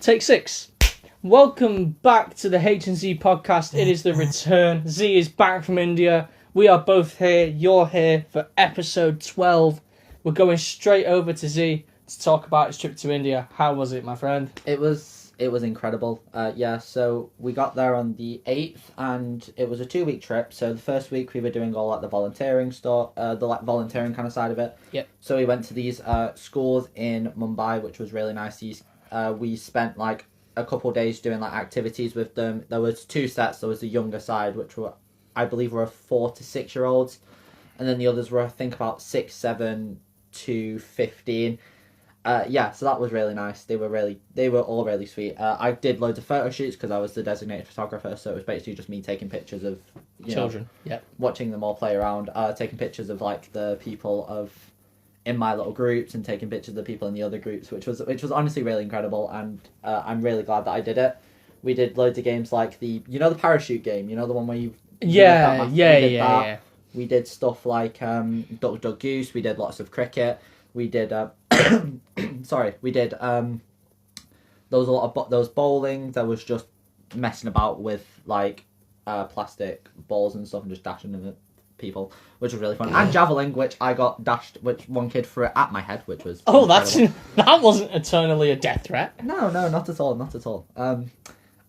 Take 6. Welcome back to the H&Z podcast. It is the return. Z is back from India. We are both here. You're here for episode 12. We're going straight over to Z to talk about his trip to India. How was it, my friend? It was incredible. So we got there on the 8th, and it was a 2-week trip. So the first week we were doing all like the volunteering stuff, volunteering kind of side of it. Yep. So we went to these schools in Mumbai, which was really nice. We spent like a couple of days doing like activities with them. There was 2 sets. There was the younger side, which I believe were 4 to 6 year olds, and then the others were I think about 6, 7 to 15. So that was really nice. They were all really sweet. I did loads of photo shoots because I was the designated photographer, so it was basically just me taking pictures of Children. watching them all play around, taking pictures of like the people in my little groups and taking pictures of the people in the other groups, which was honestly really incredible, and I'm really glad that I did it. We did loads of games like the parachute game, the one where you Yeah. We did stuff like Duck Duck Goose. We did lots of cricket. We did we did there was a lot of there was bowling. There was just messing about with like plastic balls and stuff and just dashing them at people, which was really fun. And javelin, which I got dashed, which one kid threw it at my head, which was that wasn't eternally a death threat. No, not at all.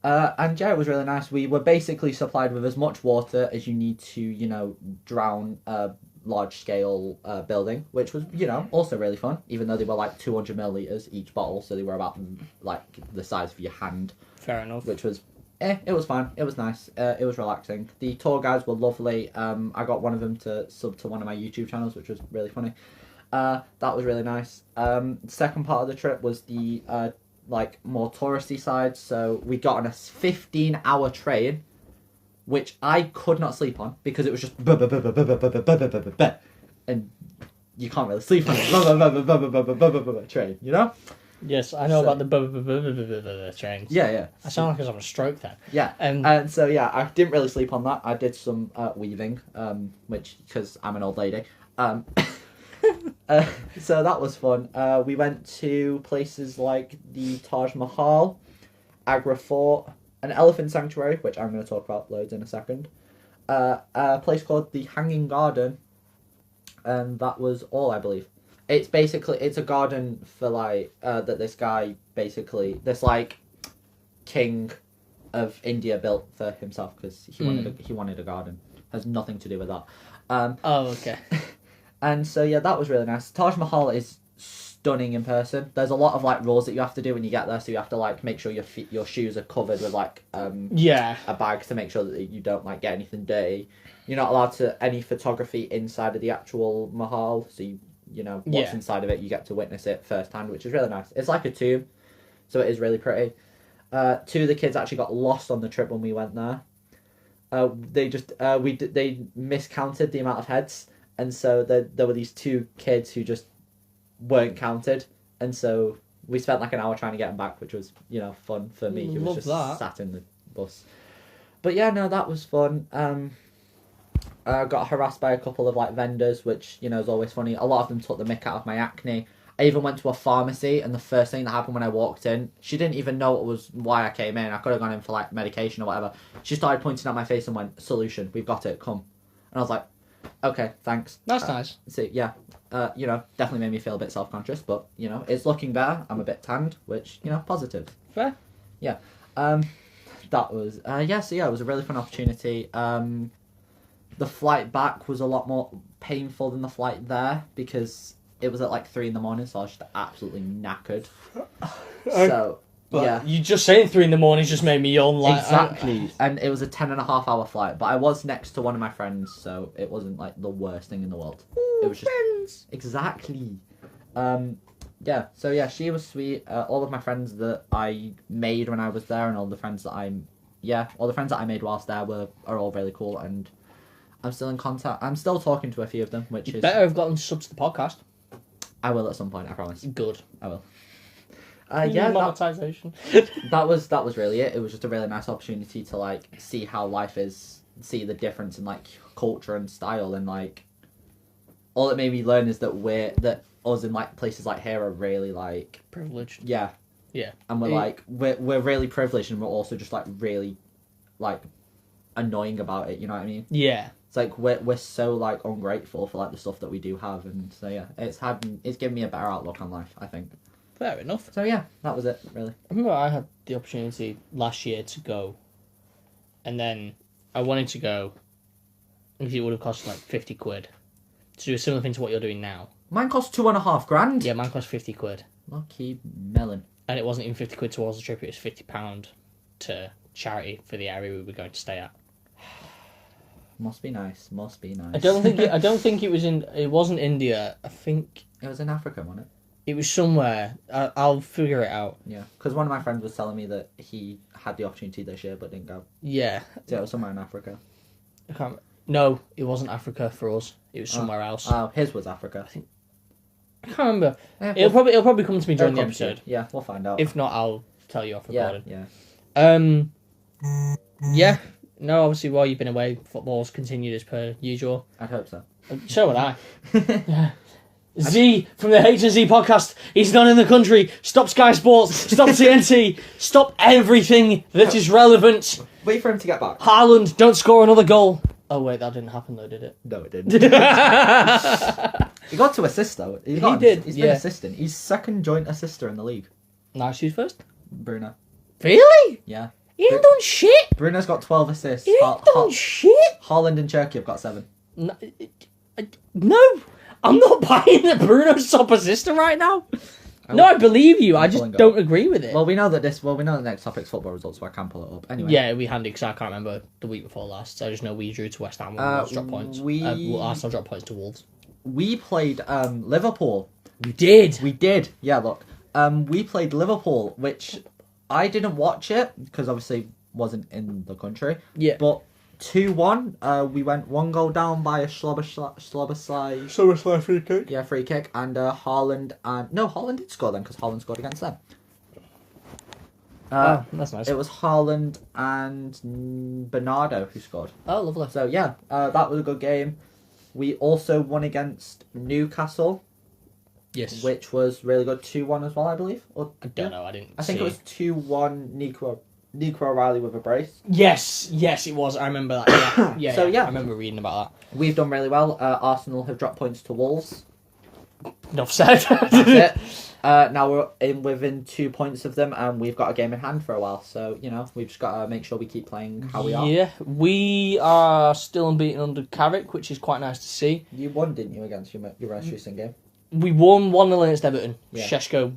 And yeah, it was really nice. We were basically supplied with as much water as you need to, drown a large-scale building, which was, also really fun, even though they were like 200 milliliters each bottle, so they were about like the size of your hand. Fair enough. Which was, it was fine. It was nice. It was relaxing. The tour guides were lovely. I got one of them to sub to one of my YouTube channels, which was really funny. That was really nice. Second part of the trip was the more touristy side. So we got on a 15-hour train, which I could not sleep on because it was just and you can't really sleep on a train, Yes, I know about the trains. Yeah. I sound like I was having a stroke then. Yeah, and so I didn't really sleep on that. I did some weaving, which because I'm an old lady. So that was fun. We went to places like the Taj Mahal, Agra Fort, an elephant sanctuary, which I'm going to talk about loads in a second. A place called the Hanging Garden, and that was all, I believe. It's a garden for like that this guy this like king of India built for himself because he wanted a garden. Has nothing to do with that. Okay. And so that was really nice. Taj Mahal is stunning in person. There's a lot of like rules that you have to do when you get there, so you have to like make sure your shoes are covered with like a bag to make sure that you don't like get anything dirty. You're not allowed to any photography inside of the actual Mahal, so what's inside of it, you get to witness it firsthand, which is really nice. It's like a tomb, so it is really pretty. 2 of the kids actually got lost on the trip when we went there. They miscounted the amount of heads, and so there were these 2 kids who just weren't counted, and so we spent like an hour trying to get them back, which was fun for me who was just sat in the bus. But that was fun. Got harassed by a couple of like vendors, which is always funny. A lot of them took the mick out of my acne. I even went to a pharmacy, and the first thing that happened when I walked in, she didn't even know why I came in. I could have gone in for like medication or whatever. She started pointing at my face and went, "Solution, we've got it, come." And I was like, "Okay, thanks." That's nice. So definitely made me feel a bit self-conscious, but it's looking better. I'm a bit tanned, which positive. Fair. Yeah. That was it was a really fun opportunity. The flight back was a lot more painful than the flight there because it was at like 3 a.m, so I was just absolutely knackered. So you just saying 3 a.m. just made me yawn. Like exactly, and it was a 10.5-hour flight, but I was next to one of my friends, so it wasn't like the worst thing in the world. Ooh, it was just friends. Exactly. She was sweet. All of my friends that I made when I was there, and all the friends that I made whilst there are all really cool, and I'm still in contact. I'm still talking to a few of them, which is better have gotten subs to the podcast. I will at some point, I promise. Good. I will. Monetization. That was really it. It was just a really nice opportunity to like see how life is, see the difference in like culture and style, and like all it made me learn is that us in like places like here are really like privileged. Yeah, Yeah. And we're like, we're really privileged, and we're also just like really, like, annoying about it. You know what I mean? Yeah. It's like we're so like ungrateful for like the stuff that we do have, and so yeah, it's given me a better outlook on life, I think. Fair enough. So yeah, that was it, really. I remember I had the opportunity last year to go, and then I wanted to go, because it would have cost like 50 quid to do a similar thing to what you're doing now. Mine cost $2.5 grand. Yeah, mine cost 50 quid. Lucky melon. And it wasn't even 50 quid towards the trip, it was £50 to charity for the area we were going to stay at. Must be nice. I don't think it was it wasn't India. I think it was in Africa, wasn't it? It was somewhere. I'll figure it out. Yeah, because one of my friends was telling me that he had the opportunity this year but didn't go. Yeah. So it was somewhere in Africa. No, it wasn't Africa for us. It was somewhere else. Oh, his was Africa. I can't remember. Yeah, it'll probably come to me during the episode. Yeah, we'll find out. If not, I'll tell you off recording. Yeah. Yeah. No, obviously, while you've been away, football's continued as per usual. I'd hope so. So would I. Z from the H&Z podcast. He's not in the country. Stop Sky Sports. Stop TNT. Stop everything that is relevant. Wait for him to get back. Haaland, don't score another goal. Oh wait, that didn't happen though, did it? No, it didn't. He got to assist though. He did. He's been assisting. He's second joint assister in the league. Nice, who's first? Bruno. Really? Yeah. He ain't done shit. Bruno's got 12 assists. He ain't done shit. Haaland and Cherky have got 7. No, I'm not buying that Bruno's top assister right now. No, I believe you. I just don't agree with it. Well, we know the next topic's football results, so I can pull it up. Anyway. Yeah, we handy because I can't remember the week before last. So I just know we drew to West Ham when Wolves dropped points. Arsenal dropped points to Wolves. We played Liverpool. We did. We did. Yeah, look. We played Liverpool, which I didn't watch it because obviously wasn't in the country. Yeah. But 2-1. We went 1 goal down by a Szoboszlai free kick. Yeah, free kick, and Haaland Haaland did score then because Haaland scored against them. That's nice. It was Haaland and Bernardo who scored. Oh, lovely. So yeah, that was a good game. We also won against Newcastle. Yes. Which was really good. 2-1 as well, I believe. I don't know. I didn't. I think it was 2-1. Nico O'Reilly with a brace. Yes, it was. I remember that. Yeah. I remember reading about that. We've done really well. Arsenal have dropped points to Wolves. Enough said. That's it. Now we're within 2 points of them, and we've got a game in hand for a while. So we've just got to make sure we keep playing how we are. Yeah, we are still unbeaten under Carrick, which is quite nice to see. You won, didn't you, against your most recent game? We won 1-0 against Everton. Yeah. Šeško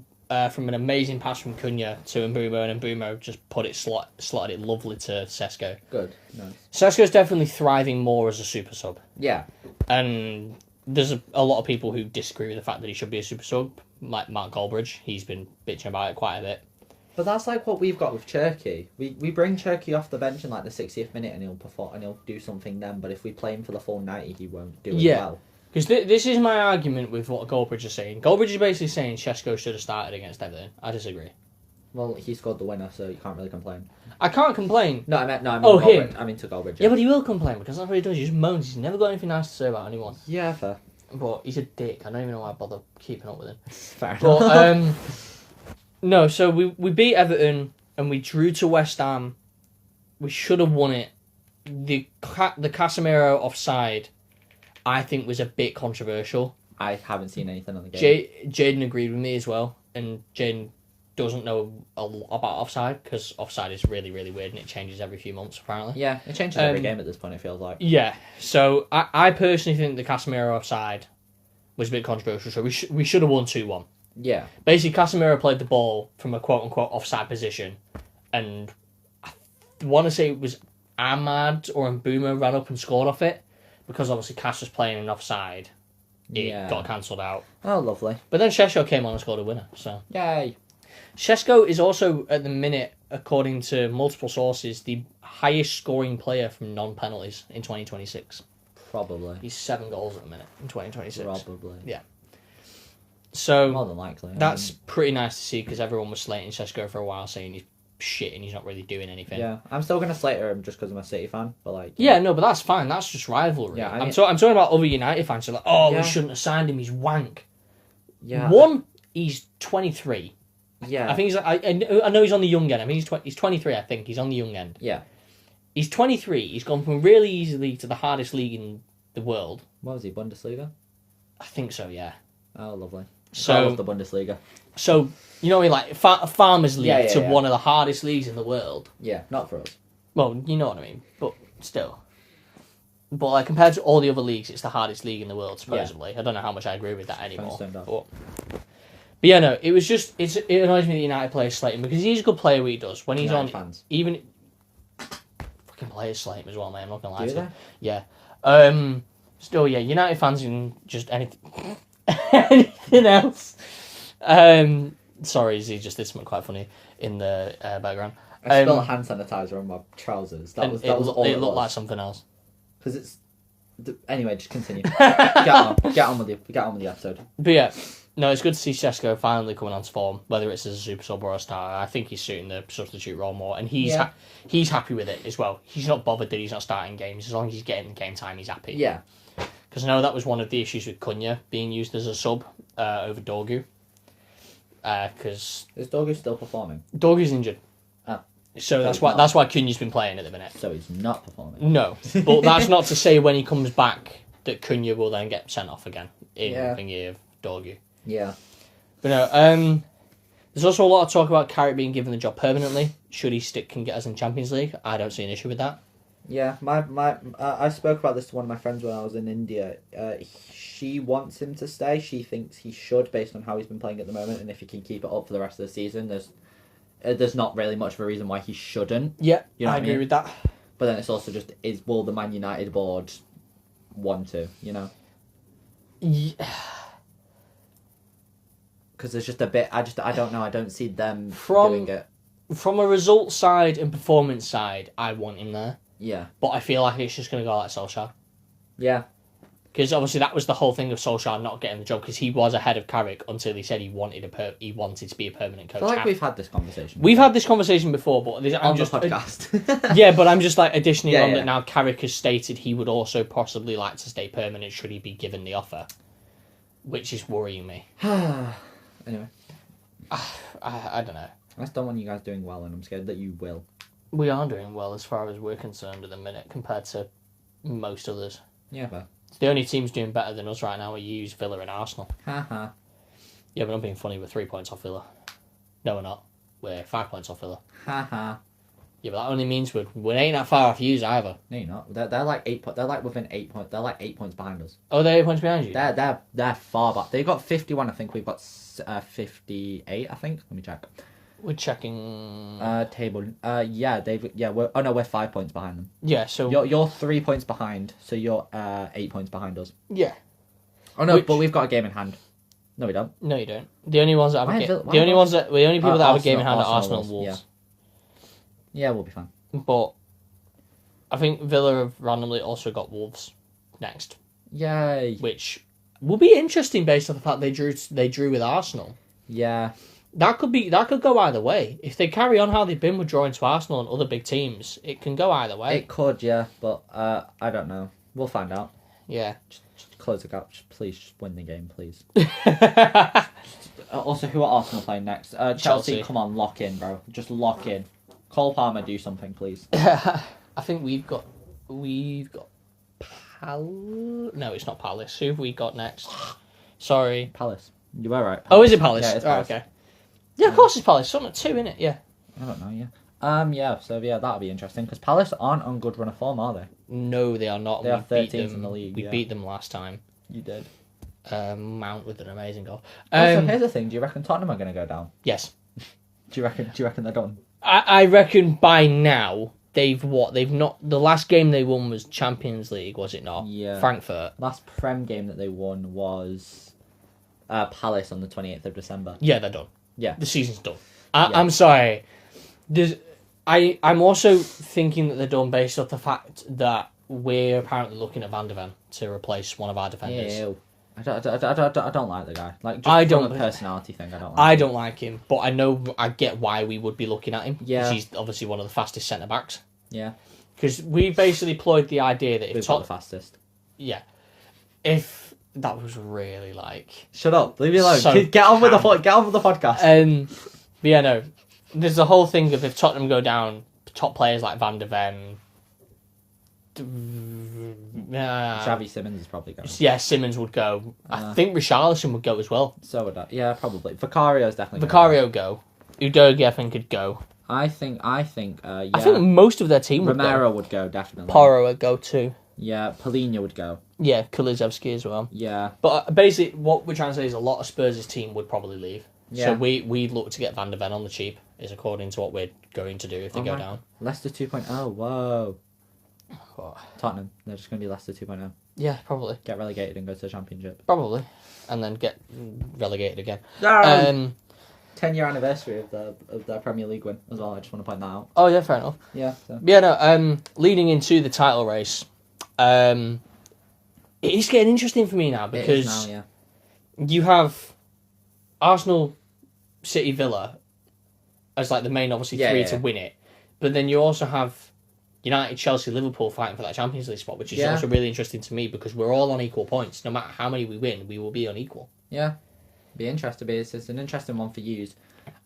from an amazing pass from Cunha to Mbeumo, and Mbeumo just put it slotted it lovely to Sesko. Good, nice. Sesko's definitely thriving more as a super sub. Yeah. And there's a lot of people who disagree with the fact that he should be a super sub, like Mark Goldbridge. He's been bitching about it quite a bit. But that's like what we've got with Cherky. We bring Cherky off the bench in like the 60th minute and he'll perform and he'll do something then, but if we play him for the full 90 he won't do it well. Because this is my argument with what Goldbridge is saying. Goldbridge is basically saying Šeško should have started against Everton. I disagree. Well, he scored the winner, so you can't really complain. I can't complain. I mean him. I mean to Goldbridge. Yeah, but he will complain because that's what he does. He just moans. He's never got anything nice to say about anyone. Yeah, fair. But he's a dick. I don't even know why I bother keeping up with him. Fair but, enough. No, so we beat Everton and we drew to West Ham. We should have won it. The Casemiro offside, I think, was a bit controversial. I haven't seen anything on the game. Jaden agreed with me as well, and Jaden doesn't know a lot about offside because offside is really, really weird and it changes every few months apparently. Yeah, it changes every game at this point, it feels like. Yeah, so I personally think the Casemiro offside was a bit controversial, so we should have won 2-1. Yeah. Basically, Casemiro played the ball from a quote-unquote offside position, and I want to say it was Ahmad or Mbeumo ran up and scored off it, because obviously Cass was playing an offside. It got cancelled out. Oh, lovely. But then Šeško came on and scored a winner, so... Yay. Šeško is also, at the minute, according to multiple sources, the highest scoring player from non-penalties in 2026. Probably. He's 7 goals at the minute in 2026. Probably. Yeah. So... More than likely. That's pretty nice to see, because everyone was slating Šeško for a while, saying he's shit and he's not really doing anything. Yeah, I'm still going to slate him just because I'm a City fan, but like... Yeah, no, but that's fine. That's just rivalry. Yeah, I'm talking about other United fans who are like, we shouldn't have signed him, he's wank. Yeah. One, he's 23. Yeah. I think he's. I know he's on the young end. I mean, he's 23. I think he's on the young end. Yeah. He's 23. He's gone from really easy league to the hardest league in the world. What was he, Bundesliga? I think so. Yeah. Oh, lovely. So I love the Bundesliga. So you know, like a farmers league Yeah, to yeah. one of the hardest leagues in the world. Yeah, not for us. Well, you know what I mean, but still. But like compared to all the other leagues, it's the hardest league in the world, supposedly. I don't know how much I agree with that anymore. But yeah, no, it was just it annoys me that United players slate him because he's a good player. What he does when he's United on, fans. even fucking players slate him as well, man. I'm not gonna lie Do to they? you. Yeah. Still, yeah, United fans and just anything, anything else. Sorry, Z just did something quite funny in the background. I spilled hand sanitizer on my trousers. That was all it it looked was. like something else. Because it's... Anyway, just continue. Get on with the episode. But yeah, no, it's good to see Šeško finally coming onto form, whether it's as a super sub or a starter. I think he's suiting the substitute role more, and he's happy with it as well. He's not bothered that he's not starting games. As long as he's getting game time, he's happy. Yeah. Because I know that was one of the issues with Cunha being used as a sub over Dorgu. Because Is Dorgu still performing? Dorgu's injured. Oh. So that's why Cunha's been playing at the minute. So he's not performing? No, but that's not to say when he comes back that Cunha will then get sent off again in thingy of Dorgu. Yeah. But no, there's also a lot of talk about Carrick being given the job permanently. Should he stick and get us in Champions League? I don't see an issue with that. Yeah, I spoke about this to one of my friends when I was in India. She wants him to stay. She thinks he should, based on how he's been playing at the moment, and if he can keep it up for the rest of the season, there's not really much of a reason why he shouldn't. Yeah, You know I what I agree mean? with that. But then it's also just, will the Man United board want to, you know? Yeah. Because there's just a bit, I don't know, I don't see them doing it. From a result side and performance side, I want him there. Yeah. But I feel like it's just going to go like Solskjaer. Yeah. Because obviously that was the whole thing of Solskjaer not getting the job, because he was ahead of Carrick until he said he wanted to be a permanent coach. I feel like we've had this conversation. We've had this conversation before, but on the podcast. Yeah, but I'm just like additionally on Yeah. that now Carrick has stated he would also possibly like to stay permanent should he be given the offer, which is worrying me. Anyway. I don't know. I just don't want you guys doing well, and I'm scared that you will. We are doing well as far as we're concerned at the minute compared to most others. Yeah, but... The only teams doing better than us right now are you, Villa and Arsenal. Haha. Yeah, but I'm being funny, we're 3 points off Villa. No, we're not. We're 5 points off Villa. Haha. Yeah, but that only means we ain't that far off yous either. No, you're not. They're like 8 points. They're like within 8 points. They're like 8 points behind us. Oh, they're 8 points behind you? They're far back. They've got 51. I think we've got 58. I think. Let me check. We're checking... Table. We're 5 points behind them. Yeah, so... You're 3 points behind, so you're 8 points behind us. Yeah. Oh no, but we've got a game in hand. No, we don't. No, you don't. The only ones that have Why a is game... it- The only ones that... The only people that have a game in hand are Arsenal, Arsenal and Wolves. Yeah, we'll be fine. But I think Villa have randomly also got Wolves next, Yay. which will be interesting based on the fact they drew with Arsenal. Yeah. That could go either way. If they carry on how they've been with drawing to Arsenal and other big teams, it can go either way. It could, yeah, but I don't know. We'll find out. Yeah. Just close the gap. Please, just win the game, please. Also, who are Arsenal playing next? Chelsea, come on, lock in, bro. Just lock in. Cole Palmer, do something, please. I think we've got No, it's not Palace. Who have we got next? Sorry. Palace. You were right. Oh, is it Palace? Yeah, it's Oh, Palace. okay. Yeah, of course it's Palace. Something at 2, innit? Yeah. I don't know, yeah. So that'll be interesting, because Palace aren't on good run of form, are they? No, they are not. They are We beat 13th them. in the league, We yeah. beat them last time. You did. Mount with an amazing goal. Also, here's the thing, do you reckon Tottenham are going to go down? Yes. Do you reckon they're done? I reckon by now they've not. The last game they won was Champions League, was it not? Yeah. Frankfurt. Last Prem game that they won was Palace on the 28th of December. Yeah, they're done. Yeah. The season's done. Yeah. I'm sorry. I'm also thinking that they're done based off the fact that we're apparently looking at Van de Ven to replace one of our defenders. Ew. I don't like the guy. Like, just I from don't- a personality thing, I don't like I him. don't like him, but I get why we would be looking at him. Yeah. Because he's obviously one of the fastest centre backs. Yeah. Because we basically ployed the idea that if We've got the fastest. yeah, if that was really like Shut up. Leave me alone. So Get on with the podcast. But yeah, no. There's the whole thing of if Tottenham go down, top players like Van de Ven. Xavi Simmons is probably going. Yeah, Simmons would go. I think Richarlison would go as well. So would I. Yeah, probably. Vicario's definitely. Vicario go. Udogie, I think, could go. I think. Yeah. I think most of their team would Romero go. would go definitely. Porro would go too. Yeah, Polina would go. Yeah, Kulusevski as well. Yeah. But basically, what we're trying to say is a lot of Spurs' team would probably leave. Yeah. So we'd look to get Van de Ven on the cheap, is according to what we're going to do if they go down. Leicester 2.0. Whoa. What? Tottenham. They're just going to be Leicester 2.0. Yeah, probably. Get relegated and go to the Championship. Probably. And then get relegated again. 10-year anniversary of their Premier League win as well. I just want to point that out. Oh, yeah, fair enough. Yeah. So. Yeah, no, leading into the title race, it is getting interesting for me now because you have Arsenal, City, Villa as like the main, obviously, three to win it. But then you also have United, Chelsea, Liverpool fighting for that Champions League spot, which is also really interesting to me because we're all on equal points. No matter how many we win, we will be unequal. Yeah. Be interesting. It's an interesting one for you.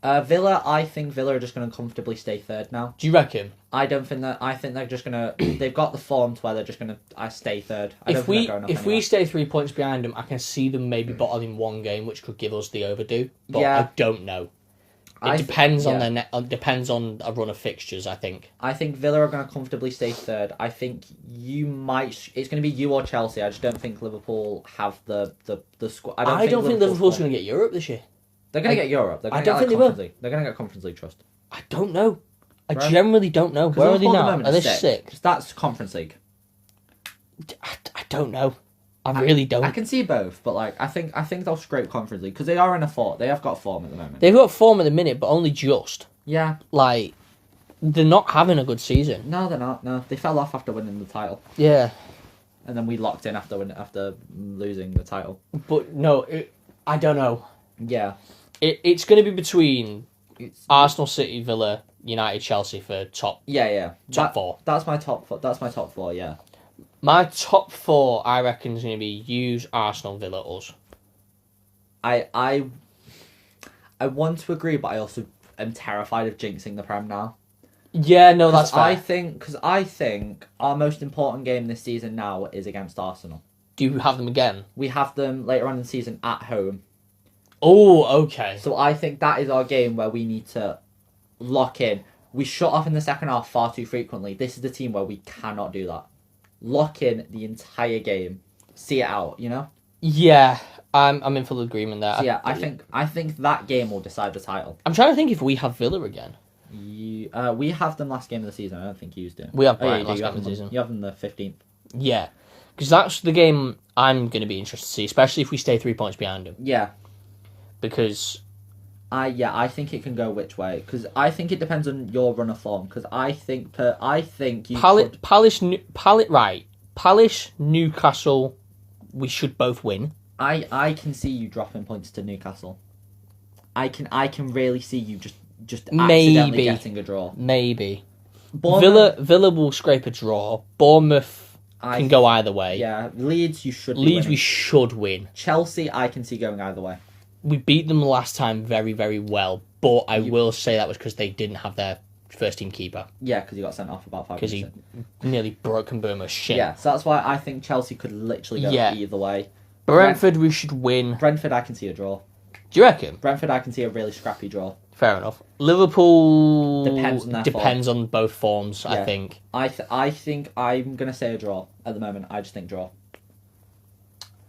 Villa, I think Villa are just going to comfortably stay third now. Do you reckon? I don't think that. I think they're just going to. They've got the form to where they're just going to stay third. If we stay 3 points behind them, I can see them maybe bottoming one game, which could give us the overdue. But I don't know. It depends on their depends on a run of fixtures. I think. I think Villa are going to comfortably stay third. I think you might. It's going to be you or Chelsea. I just don't think Liverpool have the squad. I don't think Liverpool's going to get Europe this year. They're going to get Europe. I don't think they will. They're going to get Conference League. Trust. I don't know. I generally don't know. Where are they now? Are they sixth? That's Conference League. I don't know. I really don't. I can see both, but I think they'll scrape Conference League because they are in a form. They have got form at the moment. They've got form at the minute, but only just. Yeah. They're not having a good season. No, they're not. No, they fell off after winning the title. Yeah. And then we locked in after losing the title. But no, I don't know. Yeah. It's going to be between Arsenal, City, Villa, United, Chelsea for top. Yeah. Top four. That's my top four. That's my top four. Yeah. My top four, I reckon, is going to be Hughes, Arsenal, Villa, us. I want to agree, but I also am terrified of jinxing the Prem now. Yeah, no, that's fair. I think our most important game this season now is against Arsenal. Do you have them again? We have them later on in the season at home. Oh, okay. So I think that is our game where we need to lock in. We shut off in the second half far too frequently. This is the team where we cannot do that. Lock in the entire game. See it out, you know? Yeah, I'm in full agreement there. So yeah, I think that game will decide the title. I'm trying to think if we have Villa again. We have them last game of the season. I don't think you do. We have Brighton last game of the season. You have them the 15th. Yeah, because that's the game I'm going to be interested to see, especially if we stay 3 points behind them. Yeah. Because... I think it can go which way. Because I think it depends on your run of form. Because I think you Palace, Newcastle, we should both win. I can see you dropping points to Newcastle. I can really see you just accidentally getting a draw. Maybe. Villa will scrape a draw. Bournemouth can go either way. Yeah, Leeds we should win. Chelsea I can see going either way. We beat them last time very, very well, but I will say that was because they didn't have their first team keeper. Yeah, because he got sent off about 5 minutes. Because he nearly broken Bournemouth's shin. Yeah, so that's why I think Chelsea could literally go either way. Brentford we should win. Brentford I can see a draw. Do you reckon? Brentford I can see a really scrappy draw. Fair enough. Liverpool depends on both forms, yeah. I think. I think I'm going to say a draw at the moment. I just think draw.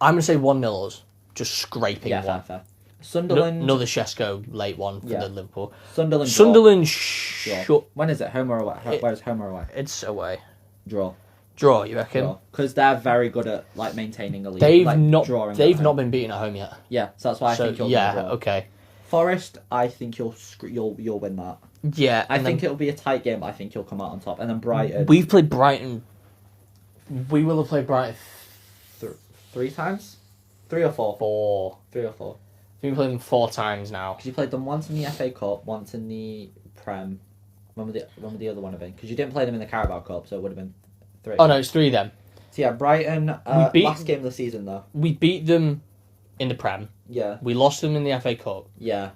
I'm going to say 1-0 us. Just scraping one. Fair. Sunderland. Another Shesko late one for the Liverpool. Sunderland. Draw. When is it? Home or away? Where's home or away? It's away. Draw, you reckon? Because they're very good at maintaining a lead. They've not been beaten at home yet. Yeah, so that's why I think you'll draw. Okay. Forest, I think you'll win that. Yeah, I think it'll be a tight game, but I think you'll come out on top. And then Brighton. We've played Brighton. We will have played Brighton 3 times, 3 or 4. 4. 3 or 4. We've played them 4 times now. Because you played them once in the FA Cup, once in the Prem. When would the other one have been? Because you didn't play them in the Carabao Cup, so it would have been 3. Oh no, it's 3 then. So yeah, Brighton. Last game of the season though. We beat them in the Prem. Yeah. We lost them in the FA Cup. Yeah.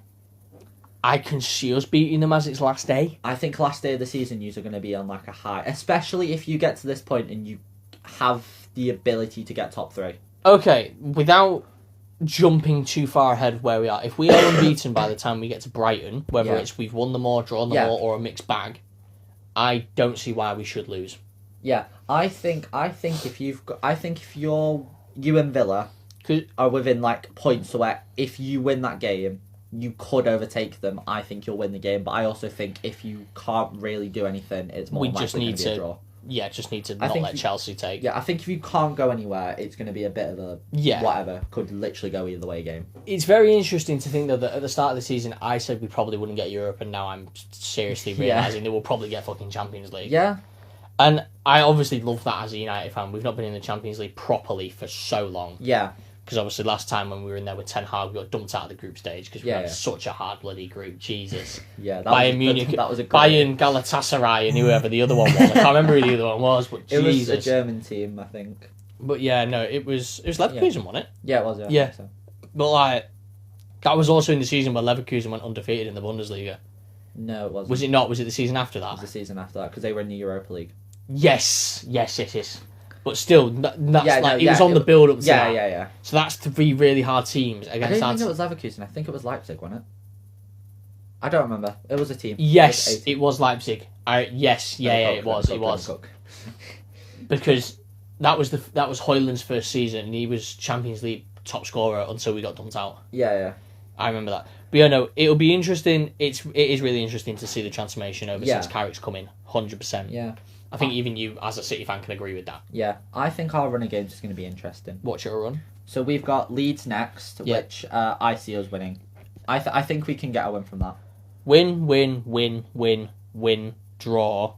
I can see us beating them as it's last day. I think last day of the season, you're going to be on like a high, especially if you get to this point and you have the ability to get top 3. Okay, without jumping too far ahead of where we are, if we are unbeaten by the time we get to Brighton, whether it's we've won them all, drawn them all, or a mixed bag, I don't see why we should lose. Yeah, I think if you and Villa are within like points where if you win that game, you could overtake them. I think you'll win the game, but I also think if you can't really do anything, it's more likely going to be a draw. Yeah, just need to not let Chelsea take. Yeah, I think if you can't go anywhere, it's going to be a bit of a whatever. Could literally go either way game. It's very interesting to think though that at the start of the season, I said we probably wouldn't get Europe, and now I'm seriously realising that we'll probably get fucking Champions League. Yeah. And I obviously love that as a United fan. We've not been in the Champions League properly for so long. Yeah. Because obviously last time when we were in there with Ten Hag, we got dumped out of the group stage because we had such a hard bloody group. Jesus. Yeah, Bayern Munich, Bayern, Galatasaray, and whoever the other one was. I can't remember who the other one was, but Jesus. It was a German team, I think. But yeah, no, it was Leverkusen, wasn't it? Yeah, it was. Yeah. So. But like, that was also in the season where Leverkusen went undefeated in the Bundesliga. No, it wasn't. Was it not? Was it the season after that? It was the season after that because they were in the Europa League. Yes. But still, it was on the build-up to that. Yeah. So that's 3 really hard teams against I don't think it was Leverkusen. I think it was Leipzig, wasn't it? I don't remember. It was a team. Yes, it was Leipzig. It was. Because that was Højlund's first season, and he was Champions League top scorer until we got dumped out. Yeah. I remember that. But yeah, no, it'll be interesting. It is really interesting to see the transformation since Carrick's come in, 100%. Yeah. I think even you, as a City fan, can agree with that. Yeah, I think our run of games is going to be interesting. What's your run? So we've got Leeds next, which I see us winning. I think we can get a win from that. Win, draw.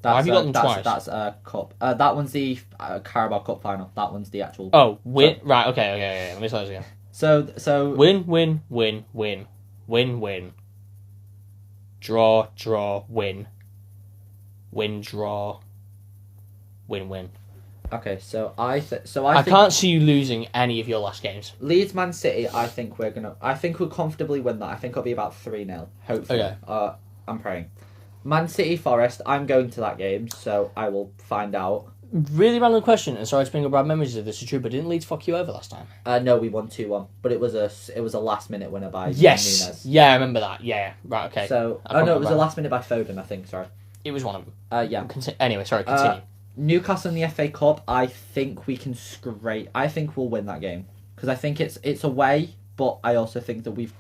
Why have you got them twice? That's a cup. That one's the Carabao Cup final. That one's the actual. Oh, win. So, right. Okay. Let me say this again. So. Win. Draw. Win, draw. Win. Okay, so I can't see you losing any of your last games. Leeds Man City, I think we'll comfortably win that. I think it'll be about 3-0, hopefully. Okay. I'm praying. Man City Forest, I'm going to that game, so I will find out. Really random question, and sorry to bring up bad memories if this is true, but didn't Leeds fuck you over last time? No, we won 2-1, but it was a last minute winner by Nunez. Yeah, I remember that. Yeah, right, okay. So, it was a last minute by Foden, I think. Sorry, it was one of them. Yeah. Anyway, sorry. Continue. Newcastle in the FA Cup, I think we can scrape. I think we'll win that game because I think it's away, but I also think that we've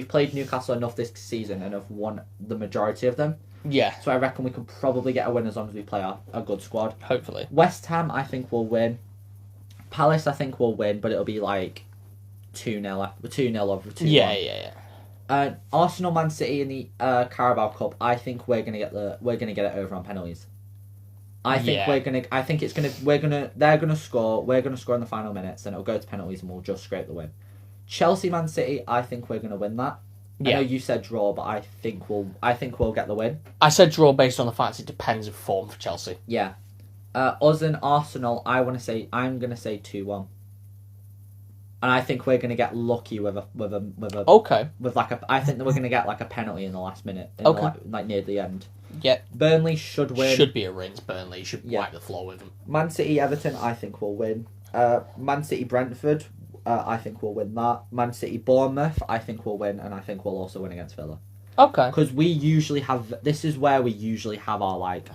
played Newcastle enough this season and have won the majority of them. Yeah. So I reckon we can probably get a win as long as we play a good squad. Hopefully. West Ham, I think will win. Palace, I think will win, but it'll be like 2-0 over 2-1. Yeah. Arsenal, Man City in the Carabao Cup, I think we're gonna get it over on penalties. They're gonna score. We're gonna score in the final minutes, and it'll go to penalties, and we'll just scrape the win. Chelsea, Man City, I think we're gonna win that. Yeah. I know you said draw, but I think we'll get the win. I said draw based on the fact it depends of form for Chelsea. Yeah. Us and Arsenal, I'm gonna say 2-1. And I think we're gonna get lucky with a I think that we're gonna get like a penalty in the last minute. Like near the end. Yeah. Burnley should win. Should be a rinse. Burnley should wipe the floor with them. Man City Everton, I think will win. Man City Brentford, I think we'll win that. Man City Bournemouth, I think we'll win, and I think we'll also win against Villa. Okay. Because this is where we usually have our like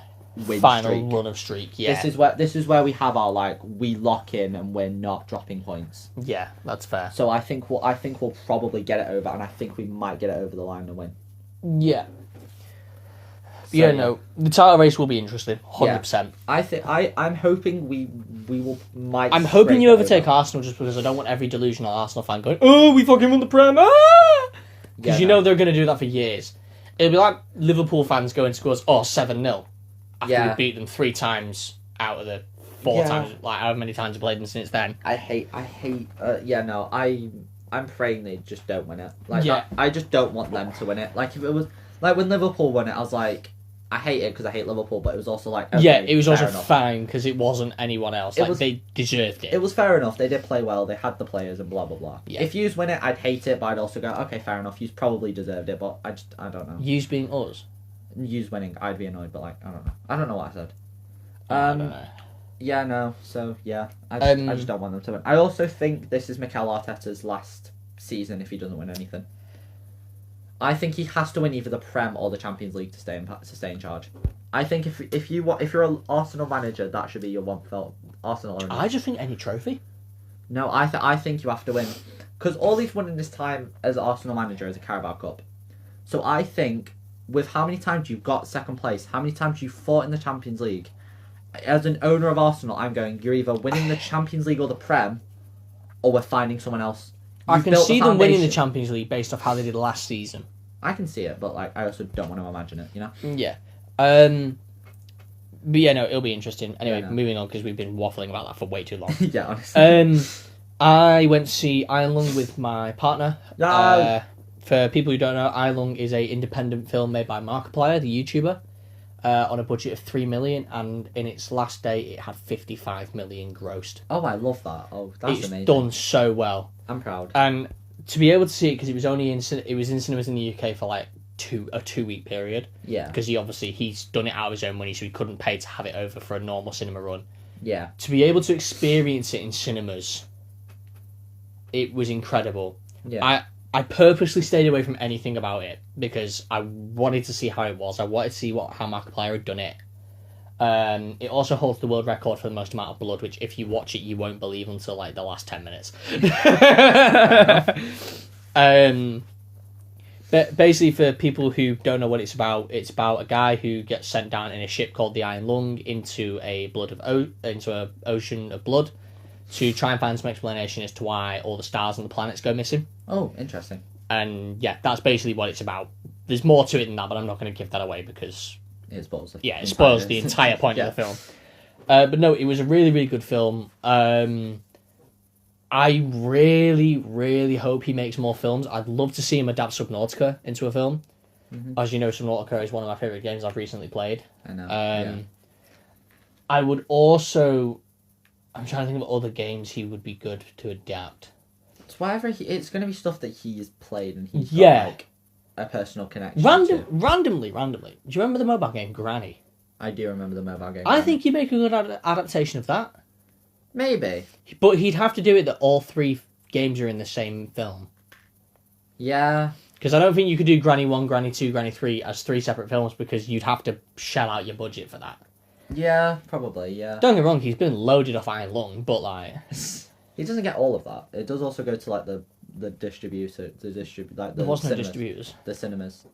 win final streak. Run of streak. Yeah. This is where we have our like we lock in and we're not dropping points. Yeah, that's fair. So I think we'll probably get it over, and I think we might get it over the line and win. Yeah. So, no, the title race will be interesting, 100%. Yeah. I'm hoping we might. I'm hoping you overtake Arsenal just because I don't want every delusional Arsenal fan going, "Oh, we fucking won the Prem!" Because know they're going to do that for years. It'll be like Liverpool fans going to us, 7-0 after we beat them 3 times out of the 4 times, like however many times we played them since then. I'm praying they just don't win it. I just don't want them to win it. Like if it was like when Liverpool won it, I was like, I hate it because I hate Liverpool, but it was also like it was also enough. fine because it wasn't anyone else. They deserved it. It was fair enough. They did play well. They had the players and blah blah blah. Yeah. If yous win it, I'd hate it, but I'd also go, okay, fair enough. Yous probably deserved it, but I don't know. Yous being us. Yous winning, I'd be annoyed, but like I don't know. I don't know what I said. I don't know. Yeah, no. So yeah, I just don't want them to win. I also think this is Mikel Arteta's last season if he doesn't win anything. I think he has to win either the Prem or the Champions League to stay in charge. I think if you're an Arsenal manager, that should be your one felt Arsenal. I just think any trophy. No, I think you have to win because all he's won in his time as Arsenal manager is a Carabao Cup. So I think with how many times you've got second place, how many times you fought in the Champions League, as an owner of Arsenal, I'm going, you're either winning the Champions League or the Prem, or we're finding someone else. I can see them winning the Champions League based off how they did last season. I can see it, but like I also don't want to imagine it, you know? Yeah. But yeah, no, it'll be interesting. Anyway, Yeah, no. moving on because we've been waffling about that for way too long. Yeah, honestly. I went to see Iron Lung with my partner. No. For people who don't know, Iron Lung is a independent film made by Markiplier, the YouTuber, on a budget of 3 million, and in its last day, it had 55 million grossed. Oh, I love that. Oh, that's It's amazing. done so well, I'm proud. and to be able to see it because it was only in cinemas in the UK for like a 2-week period. Yeah. Because he's done it out of his own money, so he couldn't pay to have it over for a normal cinema run. Yeah. To be able to experience it in cinemas, it was incredible. Yeah. I purposely stayed away from anything about it because I wanted to see how it was. I wanted to see how Markiplier had done it. It also holds the world record for the most amount of blood, which if you watch it, you won't believe until like the last 10 minutes. But basically, for people who don't know what it's about a guy who gets sent down in a ship called the Iron Lung into an ocean of blood to try and find some explanation as to why all the stars on the planets go missing. Oh, interesting. And yeah, that's basically what it's about. There's more to it than that, but I'm not going to give that away because It spoils it. it spoils the entire point of the film. But no, it was a really, really good film. I really, really hope he makes more films. I'd love to see him adapt Subnautica into a film. Mm-hmm. As you know, Subnautica is one of my favourite games I've recently played. I know. I would also... I'm trying to think of other games he would be good to adapt. It's whatever. It's going to be stuff that he's played and he's got like a personal connection to. Randomly. Do you remember the mobile game Granny? I do remember the mobile game. I think he'd make a good adaptation of that. Maybe. But he'd have to do it that all 3 games are in the same film. Yeah. Because I don't think you could do Granny 1, Granny 2, Granny 3 as 3 separate films because you'd have to shell out your budget for that. Yeah, probably, yeah. Don't get me wrong, he's been loaded off Iron Lung, but like... He doesn't get all of that. It does also go to like the distributor, like there wasn't no cinemas. distributors. The cinemas.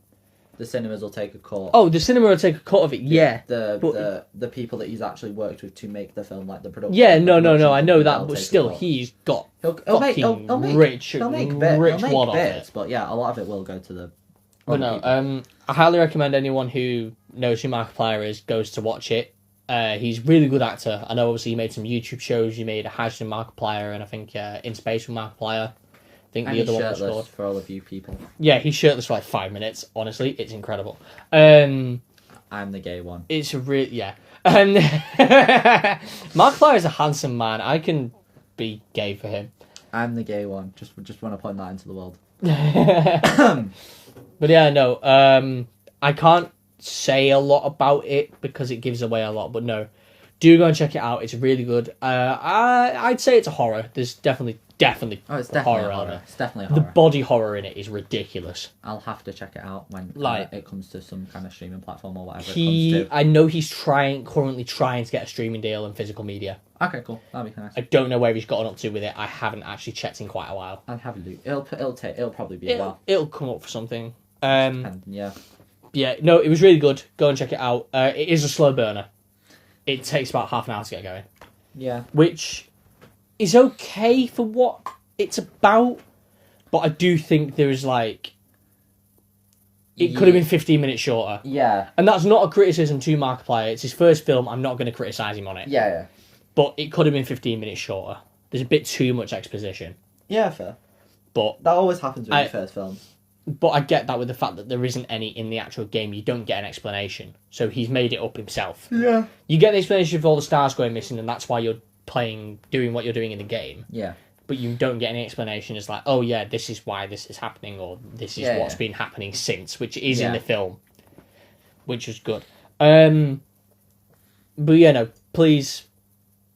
The cinemas will take a cut. Oh, the cinema will take a cut of it, yeah. The people that he's actually worked with to make the film, like the production. Yeah, no, I know they'll that, but take a still, cut. he's got He'll fucking rich wad of it. But yeah, a lot of it will go to the. But no, I highly recommend anyone who knows who Markiplier is goes to watch it. He's a really good actor. I know obviously he made some YouTube shows. He made a Hydrogen Markiplier and I think In Space with Markiplier. I think the other one was called. For all of you people. Yeah, he's shirtless for like 5 minutes. Honestly, it's incredible. I'm the gay one. It's a real Markiplier is a handsome man. I can be gay for him. I'm the gay one. Just want to point that into the world. But yeah, no. I can't say a lot about it because it gives away a lot. But no, do go and check it out. It's really good. I'd say it's a horror. There's definitely. Oh, it's definitely a horror. It's definitely a horror. The body horror in it is ridiculous. I'll have to check it out when it comes to some kind of streaming platform or whatever it comes to. I know he's currently trying to get a streaming deal in physical media. Okay, cool. That'd be nice. I don't know where he's gotten up to with it. I haven't actually checked in quite a while. I'll have a look. It'll probably be a while. It'll come up for something. Yeah. Yeah, no, it was really good. Go and check it out. It is a slow burner. It takes about half an hour to get going. Yeah. Which is okay for what it's about, but I do think there is like... It could have been 15 minutes shorter. Yeah. And that's not a criticism to Markiplier. It's his first film. I'm not going to criticise him on it. Yeah. But it could have been 15 minutes shorter. There's a bit too much exposition. Yeah, fair. But that always happens with your first film. But I get that with the fact that there isn't any in the actual game. You don't get an explanation. So he's made it up himself. Yeah. You get the explanation of all the stars going missing, and that's why you're doing what you're doing in the game. Yeah. But you don't get any explanation as like, oh yeah, this is why this is happening, or this is what's been happening since, which is in the film, which was good. But yeah, no, please,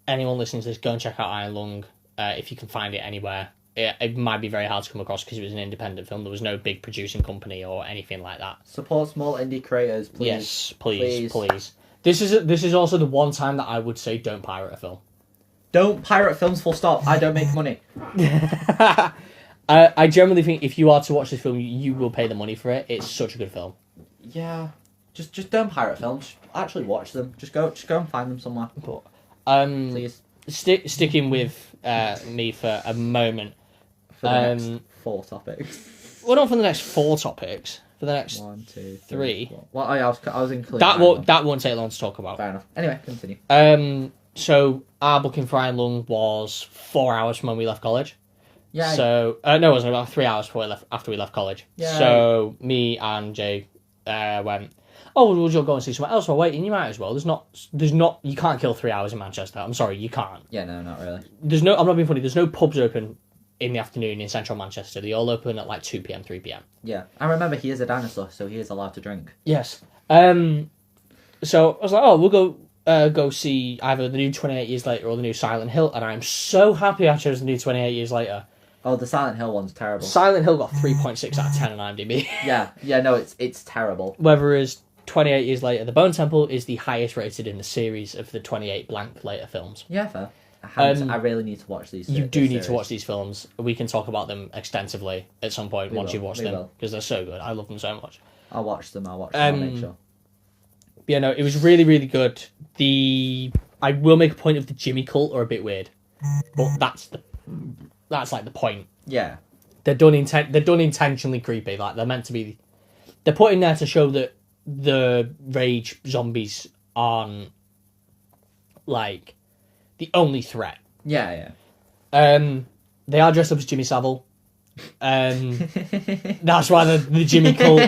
anyone listening to this, go and check out Iron Lung if you can find it anywhere. It might be very hard to come across because it was an independent film. There was no big producing company or anything like that. Support small indie creators, please. Yes, please. This is also the one time that I would say don't pirate a film. Don't pirate films, full stop. I don't make money. I generally think if you are to watch this film, you will pay the money for it. It's such a good film. Yeah. Just don't pirate films. Actually watch them. Just go and find them somewhere. But please. Sticking with me for a moment. For the next 4 topics. Well, not for the next 4 topics. For the next 1, 2, 3. 4. Well, I was including that won't take long to talk about. Fair enough. Anyway, continue. So our booking for Iron Lung was 4 hours from when we left college. Yeah. So no, it wasn't, about 3 hours after we left college. Yeah. So me and Jay went, oh, well, you'll go and see somewhere else. Well, wait, you might as well. There's not. You can't kill 3 hours in Manchester. I'm sorry, you can't. Yeah, no, not really. I'm not being funny. There's no pubs open in the afternoon in central Manchester. They all open at like 2 p.m, 3 p.m. Yeah, and remember, he is a dinosaur, so he is allowed to drink. Yes. So I was like, oh, we'll go see either the new 28 Years Later or the new Silent Hill, and I'm so happy I chose the new 28 Years Later. Oh, the Silent Hill one's terrible. Silent Hill got 3.6 out of 10 on IMDb. yeah, no, it's terrible. Whereas 28 Years Later, The Bone Temple is the highest rated in the series of the 28 blank later films. Yeah, fair. I really need to watch these. You do need to watch these films. We can talk about them extensively at some point once you've watched them, because they're so good. I love them so much. I'll watch them. I'll make sure. Yeah, no, it was really, really good. I will make a point of the Jimmy cult are a bit weird, but that's like the point. Yeah, they're done intentionally creepy. Like they're meant to be. They're put in there to show that the rage zombies aren't like the only threat. Yeah. They are dressed up as Jimmy Savile. That's why the Jimmy cult.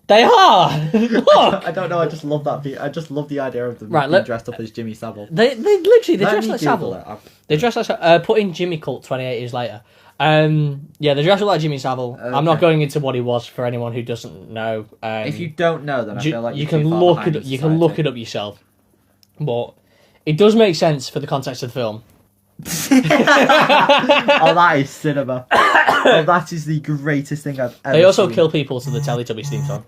They are. Look. I don't know. I just love that. I just love the idea of them being dressed up as Jimmy Savile. They literally dress like Savile. They dress like put in Jimmy Cult 28 Years Later. Yeah, they dress up like Jimmy Savile. Okay. I'm not going into what he was for anyone who doesn't know. If you don't know, then I feel like you can look it. You can look it up yourself. But it does make sense for the context of the film. Oh, that is cinema. Oh, that is the greatest thing I've ever They also seen. kill people to the Teletubbies theme song.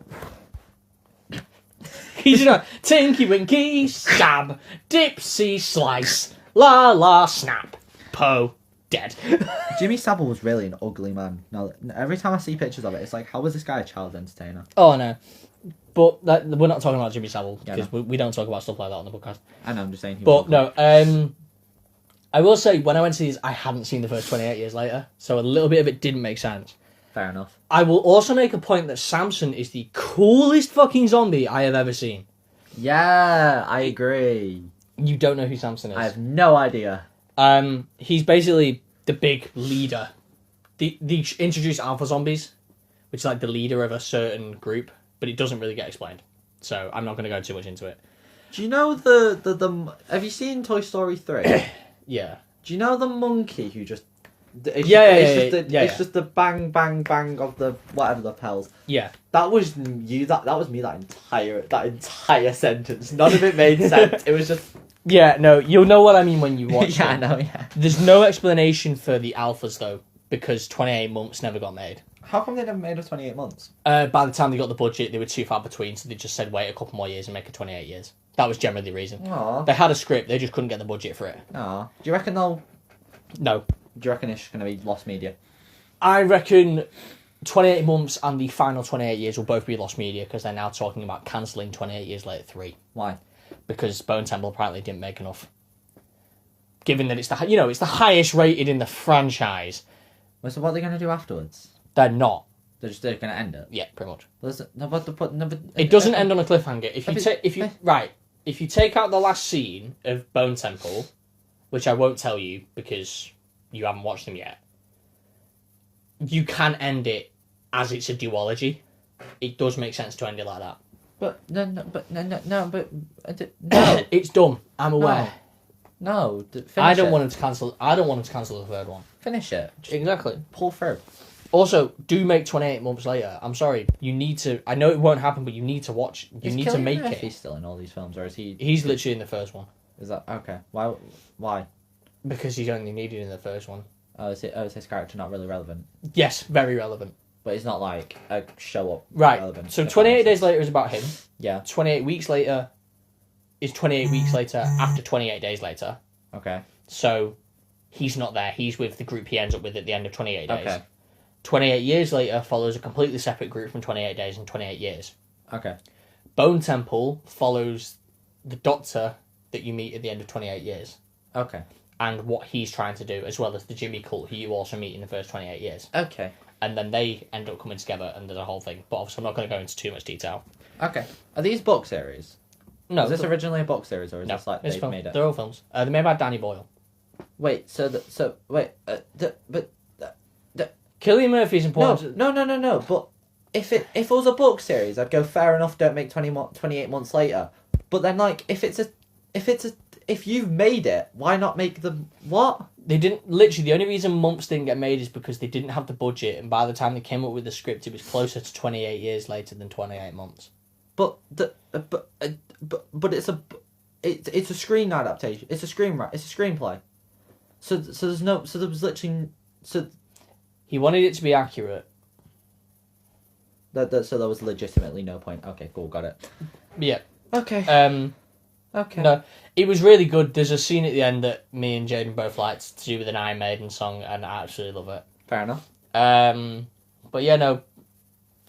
He's like, Tinky Winky, stab, dipsy slice, la la snap, Po, dead. Jimmy Savile was really an ugly man. Now, every time I see pictures of it, it's like, how was this guy a child entertainer? Oh no. But we're not talking about Jimmy Savile, because we don't talk about stuff like that on the podcast. I know, I'm just saying. But no, I will say, when I went to these, I hadn't seen the first 28 Years Later, so a little bit of it didn't make sense. Fair enough. I will also make a point that Samson is the coolest fucking zombie I have ever seen. Yeah, I agree. You don't know who Samson is? I have no idea. He's basically the big leader. They introduce alpha zombies, which is like the leader of a certain group, but it doesn't really get explained. So I'm not going to go too much into it. Do you know the have you seen Toy Story 3? Yeah. Do you know the monkey who just... It's just the bang, bang, bang of the whatever the pells. Yeah. That was you. That was me. That entire sentence. None of it made sense. It was just... Yeah, no, you'll know what I mean when you watch it. I know, yeah. There's no explanation for the alphas, though, because 28 Months never got made. How come they never made a 28 Months? By the time they got the budget, they were too far between, so they just said wait a couple more years and make it 28 years. That was generally the reason. Aww. They had a script, they just couldn't get the budget for it. Aww. Do you reckon they'll... No. Do you reckon it's going to be lost media? I reckon 28 Months and the final 28 years will both be lost media, because they're now talking about cancelling 28 Years Later 3. Why? Because Bone Temple apparently didn't make enough. Given that it's the highest rated in the franchise. Well, so what are they going to do afterwards? They're not. They're going to end it? Yeah, pretty much. It doesn't end on a cliffhanger. If you take out the last scene of Bone Temple, which I won't tell you because you haven't watched them yet, you can end it as it's a duology, it does make sense to end it like that. But no. It's dumb. I'm aware. No. I don't want them to cancel. I don't want them to cancel the third one. Finish it. Just Exactly. pull through. Also, do make 28 months later. I'm sorry. You need to. I know it won't happen, but you need to watch. You need to make it. He's still in all these films, or is he? He's literally in the first one Is that okay? Why? because he's only needed in the first one. Is his character not really relevant? Yes, very relevant. But it's not like a show up. Right. Relevant, So 28 days later is about him. Yeah. 28 weeks later is 28 weeks later after 28 days later. Okay. So he's not there. He's with the group he ends up with at the end of 28 days. Okay. 28 years later follows a completely separate group from 28 days and 28 years. Okay. Bone Temple follows the Doctor that you meet at the end of 28 years. Okay. And what he's trying to do, as well as the Jimmy cult, who you also meet in the first 28 years. Okay. And then they end up coming together, and there's a whole thing. But obviously, I'm not going to go into too much detail. Okay. Are these book series? No. Is this originally a book series, or is this like it's they've film. made it? They're all films. They're made by Danny Boyle. Wait. Cillian Murphy's important. No. But if it was a book series, I'd go fair enough. Don't make 28 months later. But then, like, if you've made it, why not make them what? They didn't. Literally, the only reason Mumps didn't get made is because they didn't have the budget, and by the time they came up with the script, it was closer to 28 years later than 28 months. But it's a screen adaptation. It's a screenplay. So there was literally He wanted it to be accurate. so there was legitimately no point. Okay, cool, got it. Yeah. Okay. Okay. No, it was really good. There's a scene at the end that me and Jaden both liked to do with an Iron Maiden song, and I absolutely love it. Fair enough. But yeah, no,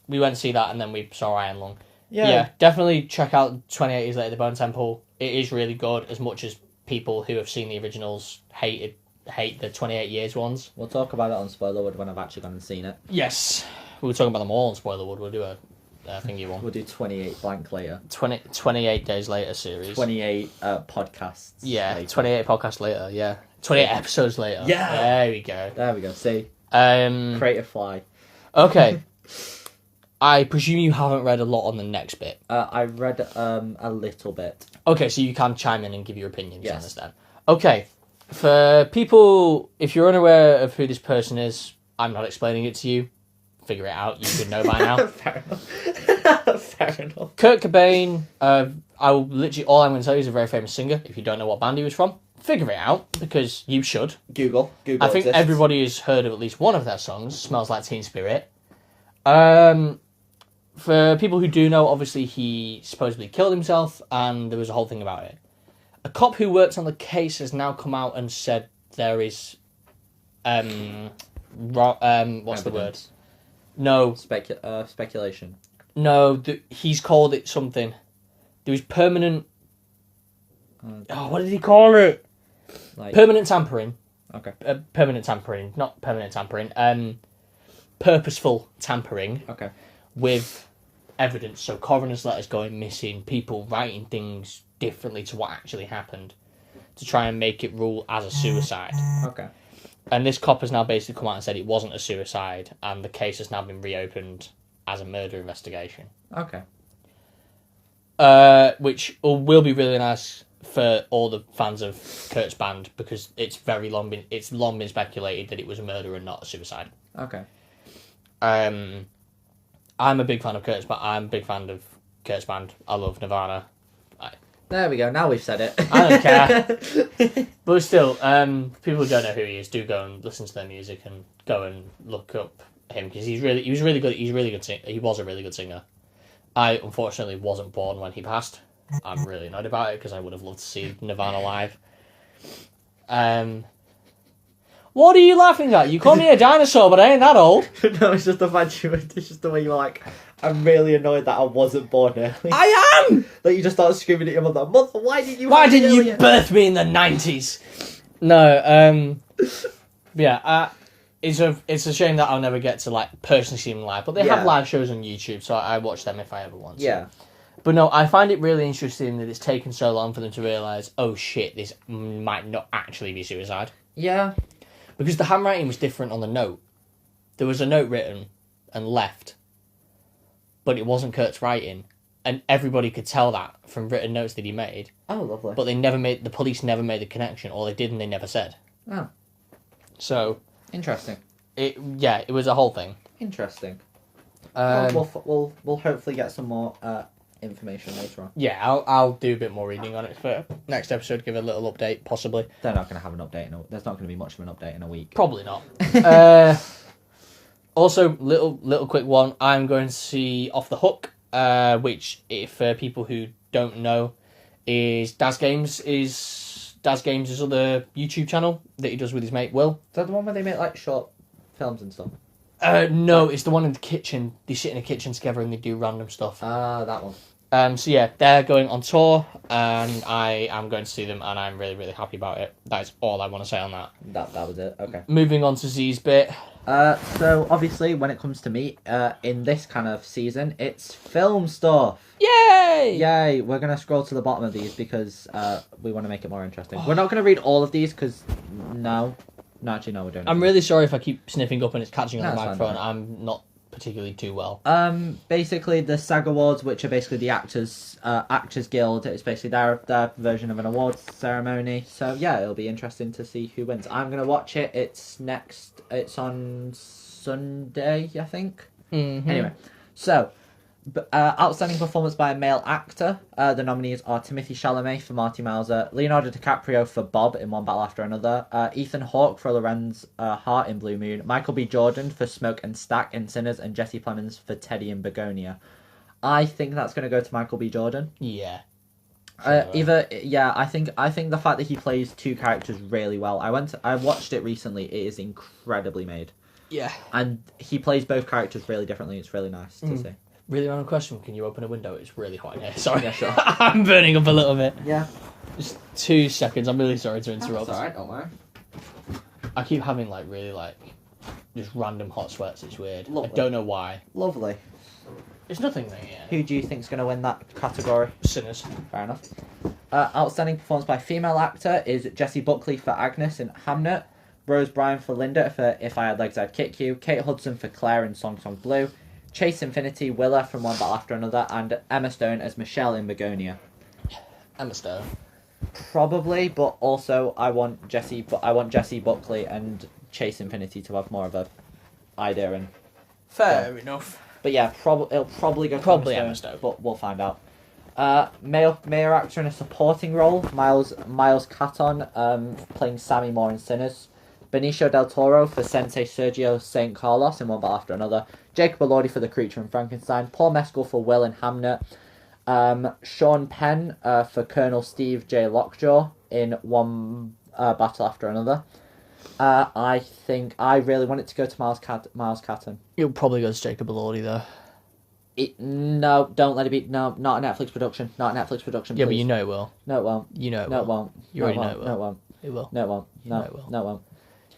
we went to see that, and then we saw Iron Lung. Yeah. Yeah, definitely check out 28 Years Later, The Bone Temple. It is really good, as much as people who have seen the originals hate the 28 Years ones. We'll talk about it on Spoilerwood when I've actually gone and seen it. Yes, we were talking about them all on Spoilerwood. We'll do a thingy one. We'll do 28 blank later. 28 Days Later series. 28 podcasts. Yeah, later. 28 podcasts later, yeah. 28 episodes later. Yeah. There we go. There we go. See? Um, Creative fly. Okay. I presume you haven't read a lot on the next bit. I read a little bit. Okay, so you can chime in and give your opinions, Yes. I understand. Okay. For people, if you're unaware of who this person is, I'm not explaining it to you. Figure it out. You should know by now. Fair enough. Kurt Cobain, all I'm going to tell you is a very famous singer. If you don't know what band he was from, figure it out, because you should. Google I think exists. everybody has heard of at least one of their songs, Smells Like Teen Spirit. For people who do know, obviously he supposedly killed himself, and there was a whole thing about it. A cop who works on the case has now come out and said there is, what's the word? No. Speculation. No, he's called it something. There was permanent... what did he call it? Like, Permanent tampering. okay. Permanent tampering, not permanent tampering. Purposeful tampering. Okay. With evidence. So coroner's letters going missing, people writing things differently to what actually happened to try and make it rule as a suicide. Okay. And this cop has now basically come out and said it wasn't a suicide, and the case has now been reopened as a murder investigation. Okay. Which will be really nice for all the fans of Kurt's band, because it's long been speculated that it was a murder and not a suicide. Okay. I'm a big fan of Kurt's band. I'm a big fan of Kurt's band. I love Nirvana. There we go. Now we've said it. I don't care. But still, people who don't know who he is, do go and listen to their music and go and look up him, because he was a really good singer. I unfortunately wasn't born when he passed. I'm really annoyed about it, because I would have loved to see Nirvana live. What are you laughing at? You call me a dinosaur, but I ain't that old. No, it's just the fact it's just the way you were like, I'm really annoyed that I wasn't born early. I am! That you just started screaming at your mother, Mother, why didn't you birth me in the 90s? No, yeah, it's a shame that I'll never get to, like, personally see them live, but they have live shows on YouTube, so I watch them if I ever want to. Yeah. But no, I find it really interesting that it's taken so long for them to realise, oh shit, this might not actually be suicide. Yeah. Because the handwriting was different on the note. There was a note written and left, but it wasn't Kurt's writing, and everybody could tell that from written notes that he made. Oh, lovely. But the police never made the connection, or they did and they never said. Oh, So interesting. it was a whole thing. Interesting. Um, We'll hopefully get some more information later on. Yeah, I'll do a bit more reading on it for next episode. Give a little update, possibly. They're not going to have an update. There's not going to be much of an update in a week. Probably not. Also, little quick one. I'm going to see Off the Hook, which, if people who don't know, is Daz Games' other YouTube channel that he does with his mate Will. Is that the one where they make like short films and stuff? No, it's the one in the kitchen. They sit in a kitchen together and they do random stuff. That one. So yeah, they're going on tour, and I am going to see them, and I'm really, really happy about it. That is all I want to say on that. That was it. Okay. Moving on to Z's bit. So obviously, when it comes to me, in this kind of season, it's film stuff. Yay! Yay! We're gonna scroll to the bottom of these because we want to make it more interesting. We're not gonna read all of these because no, actually, no, we're doing. I'm really sorry if I keep sniffing up and it's catching on No, the it's fine, microphone. don't I'm not particularly too well. Basically the SAG Awards, which are basically the Actors Guild. It's basically their version of an awards ceremony. So yeah, it'll be interesting to see who wins. I'm gonna watch it. It's on Sunday, I think. Mm-hmm. Anyway, so outstanding performance by a male actor. The nominees are Timothée Chalamet for Marty Mauser, Leonardo DiCaprio for Bob in One Battle After Another, Ethan Hawke for Lorenz Hart in Blue Moon, Michael B. Jordan for Smoke and Stack in Sinners, and Jesse Plemons for Teddy in Begonia. I think that's going to go to Michael B. Jordan. Yeah. I think the fact that he plays two characters really well. I watched it recently. It is incredibly made. Yeah. And he plays both characters really differently. It's really nice to see. Really random question. Can you open a window? It's really hot in here. Sorry. Yeah, sure. I'm burning up a little bit. Yeah. Just 2 seconds. I'm really sorry to interrupt. That's alright, don't worry. I keep having just random hot sweats. It's weird. Lovely. I don't know why. Lovely. It's nothing there yet. Who do you think's going to win that category? Sinners. Fair enough. Outstanding performance by female actor is Jessie Buckley for Agnes in Hamnet, Rose Bryan for Linda for If I Had Legs I'd Kick You, Kate Hudson for Claire in Song Song Blue, Chase Infinity Willa from One Battle After Another, and Emma Stone as Michelle in Begonia. Emma Stone. Probably, but also I want Jessie Buckley and Chase Infinity to have more of a idea and. Fair enough. But yeah, it'll probably go to Emma Stone, but we'll find out. Male actor in a supporting role, Miles Caton, playing Sammy Moore in Sinners. Benicio del Toro for Sensei Sergio St. Carlos in One Battle After Another. Jacob Elordi for The Creature in Frankenstein. Paul Mescal for Will in Hamnet. Sean Penn for Colonel Steve J. Lockjaw in One Battle After Another. I think I really want it to go to Miles Caton. It'll probably go to Jacob Elordi though. No, don't let it be. No, not a Netflix production. Not a Netflix production. Yeah, please. but you know it will. No, it won't. You know it No, will. it won't. You already know it will. No, it won't. It will. No, it won't. You No, know it will. no, it won't.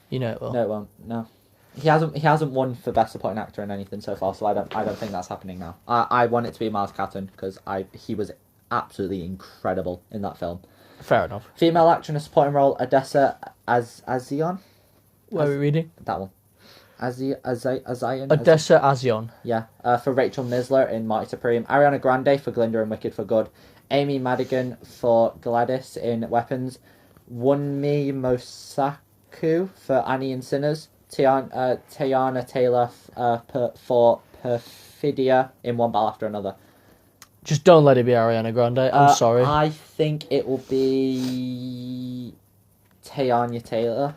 You know it will. No, it won't. No, he hasn't won for best supporting actor in anything so far. So I don't think that's happening now. I want it to be Miles Caton because he was absolutely incredible in that film. Fair enough. Female actor in a supporting role, Odessa Azion. Where are we reading? That one. Azion. Odessa Azion. Yeah, for Rachel Misler in Marty Supreme. Ariana Grande for Glinda in Wicked for Good. Amy Madigan for Gladys in Weapons. Wunmi Mosaku for Annie in Sinners. Teyana Taylor for Perfidia in One Battle After Another. Just don't let it be Ariana Grande. I'm sorry. I think it will be Tiana Taylor.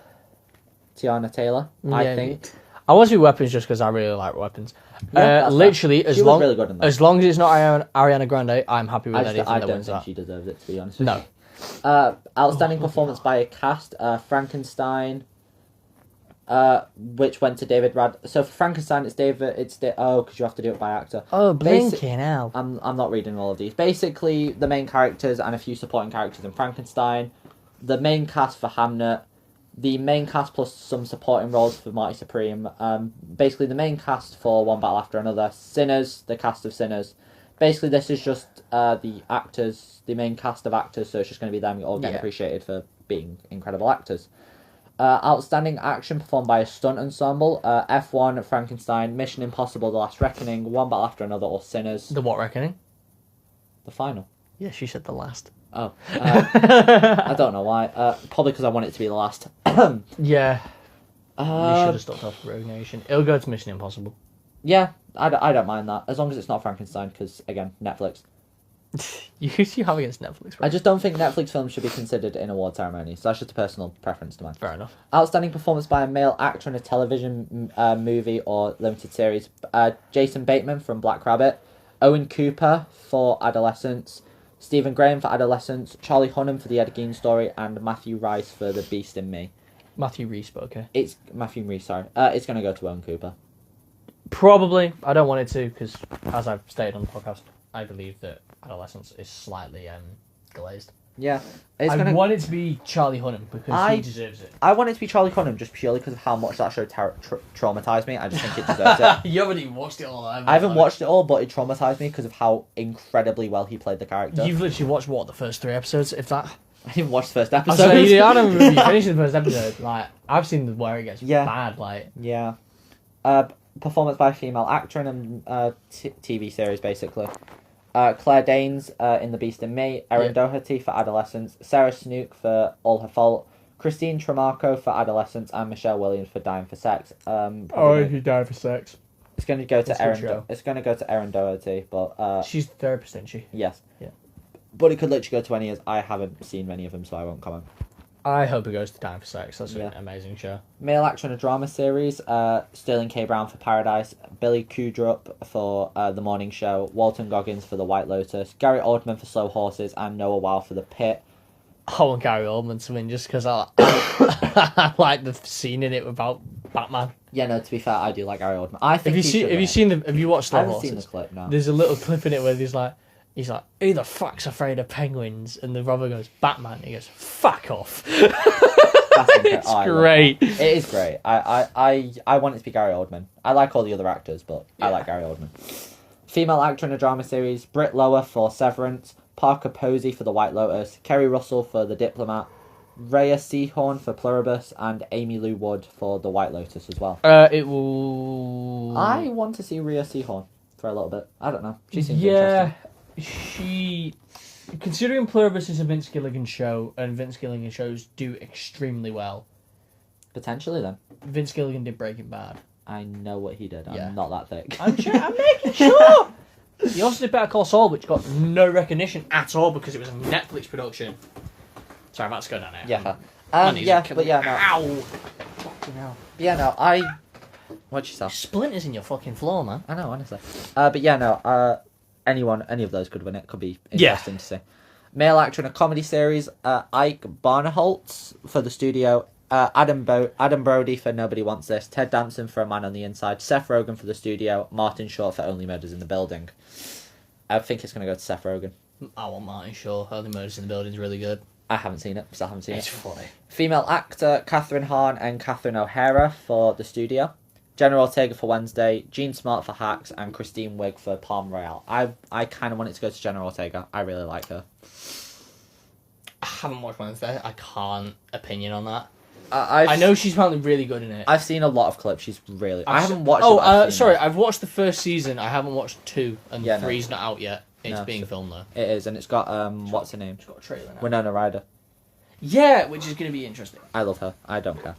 I think. I want to be Weapons just because I really like Weapons. Yeah, literally, she was really good in that. as long as it's not Ariana Grande, I'm happy with anything I that don't wins think that. she deserves it, to be honest. No. Outstanding performance by a cast, Frankenstein, which went to David Rad. So for Frankenstein, because you have to do it by actor. Oh, blinking hell. I'm not reading all of these. Basically, the main characters and a few supporting characters in Frankenstein, the main cast for Hamnet, the main cast plus some supporting roles for Marty Supreme. Basically, the main cast for One Battle After Another, Sinners, the cast of Sinners. Basically, this is just the actors, the main cast of actors, so it's just going to be them all getting appreciated for being incredible actors. Outstanding action performed by a stunt ensemble. F1, Frankenstein, Mission Impossible: The Last Reckoning, One Battle After Another, or Sinners. The what reckoning? The final. Yeah, she said the last. Oh. I don't know why. Probably because I want it to be the last. Yeah. We should have stopped off Rogue Nation. It'll go to Mission Impossible. Yeah, I don't mind that. As long as it's not Frankenstein, because, again, Netflix. You have against Netflix, right? I just don't think Netflix films should be considered in award ceremonies. So that's just a personal preference to mine. Fair enough. Outstanding performance by a male actor in a television movie or limited series. Jason Bateman from Black Rabbit. Owen Cooper for Adolescence. Stephen Graham for Adolescence. Charlie Hunnam for The Ed Gein Story. And Matthew Rice for The Beast in Me. Matthew Rhys, but okay. It's Matthew Rhys, sorry. It's going to go to Owen Cooper. Probably. I don't want it to, because as I've stated on the podcast, I believe that Adolescence is slightly glazed. Yeah. I want it to be Charlie Hunnam, because he deserves it. I want it to be Charlie Hunnam just purely because of how much that show traumatised me. I just think it deserves it. You haven't even watched it all. I haven't watched it all, but it traumatised me because of how incredibly well he played the character. You've literally watched, what, the first 3 episodes, if that? I didn't watch the first episode. So I don't remember you finishing the first episode. Like, I've seen where it gets bad. Like, yeah. Performance by a female actor in a TV series, basically. Claire Danes in The Beast in Me. Erin Doherty for Adolescence. Sarah Snook for All Her Fault. Christine Tremarco for Adolescence. And Michelle Williams for Dying for Sex. he died for sex. It's going to go to Erin. It's going to go to Erin Doherty, but she's the therapist, isn't she? Yes. Yeah. But it could literally go to any. I haven't seen many of them, so I won't comment. I hope it goes to Dying for Sex. That's an amazing show. Male actor in a drama series. Sterling K. Brown for Paradise. Billy Crudup for The Morning Show. Walton Goggins for The White Lotus. Gary Oldman for Slow Horses. And Noah Weil for The Pit. I want Gary Oldman to win just because I like the scene in it about Batman. Yeah, no. To be fair, I do like Gary Oldman. I think. Have you watched Slow I haven't Horses? seen the clip. No. There's a little clip in it where he's like, who the fuck's afraid of penguins? And the robber goes, Batman. He goes, fuck off. It's great. It is great. I want it to be Gary Oldman. I like all the other actors, but I like Gary Oldman. Female actor in a drama series. Britt Lower for Severance. Parker Posey for The White Lotus. Kerry Russell for The Diplomat. Rhea Seehorn for Pluribus. And Amy Lou Wood for The White Lotus as well. It will... I want to see Rhea Seehorn for a little bit. I don't know. She seems interesting. Considering Pluribus is a Vince Gilligan show, and Vince Gilligan shows do extremely well. Potentially, then. Vince Gilligan did Breaking Bad. I know what he did. Yeah. I'm not that thick. I'm making sure. He also did Better Call Saul, which got no recognition at all because it was a Netflix production. Sorry, I'm about to go down there. Yeah. Ow! Yeah, no, What'd you say? Splinters in your fucking floor, man. I know, honestly. But yeah, no, any of those could win it. Could be interesting to see. Male actor in a comedy series, Ike Barneholtz for The Studio, Adam Brody for Nobody Wants This, Ted Danson for A Man on the Inside, Seth Rogen for The Studio, Martin Short for Only Murders in the Building. I think it's going to go to Seth Rogen. I want Martin Short. Only Murders in the Building is really good. I haven't seen it. Still haven't seen it. It's funny. Female actor, Catherine Hahn and Catherine O'Hara for The Studio. Jenna Ortega for Wednesday, Jean Smart for Hacks, and Christine Wiig for Palm Royale. I kind of want it to go to Jenna Ortega. I really like her. I haven't watched Wednesday. I can't opinion on that. I know she's apparently really good in it. I've seen a lot of clips. She's really... I haven't watched I've watched the first season. I haven't watched 2, and 3's not out yet. It's being filmed, though. It is, and it's got, what's her name? It's got a trailer now. Winona Ryder. Yeah, which is going to be interesting. I love her. I don't care.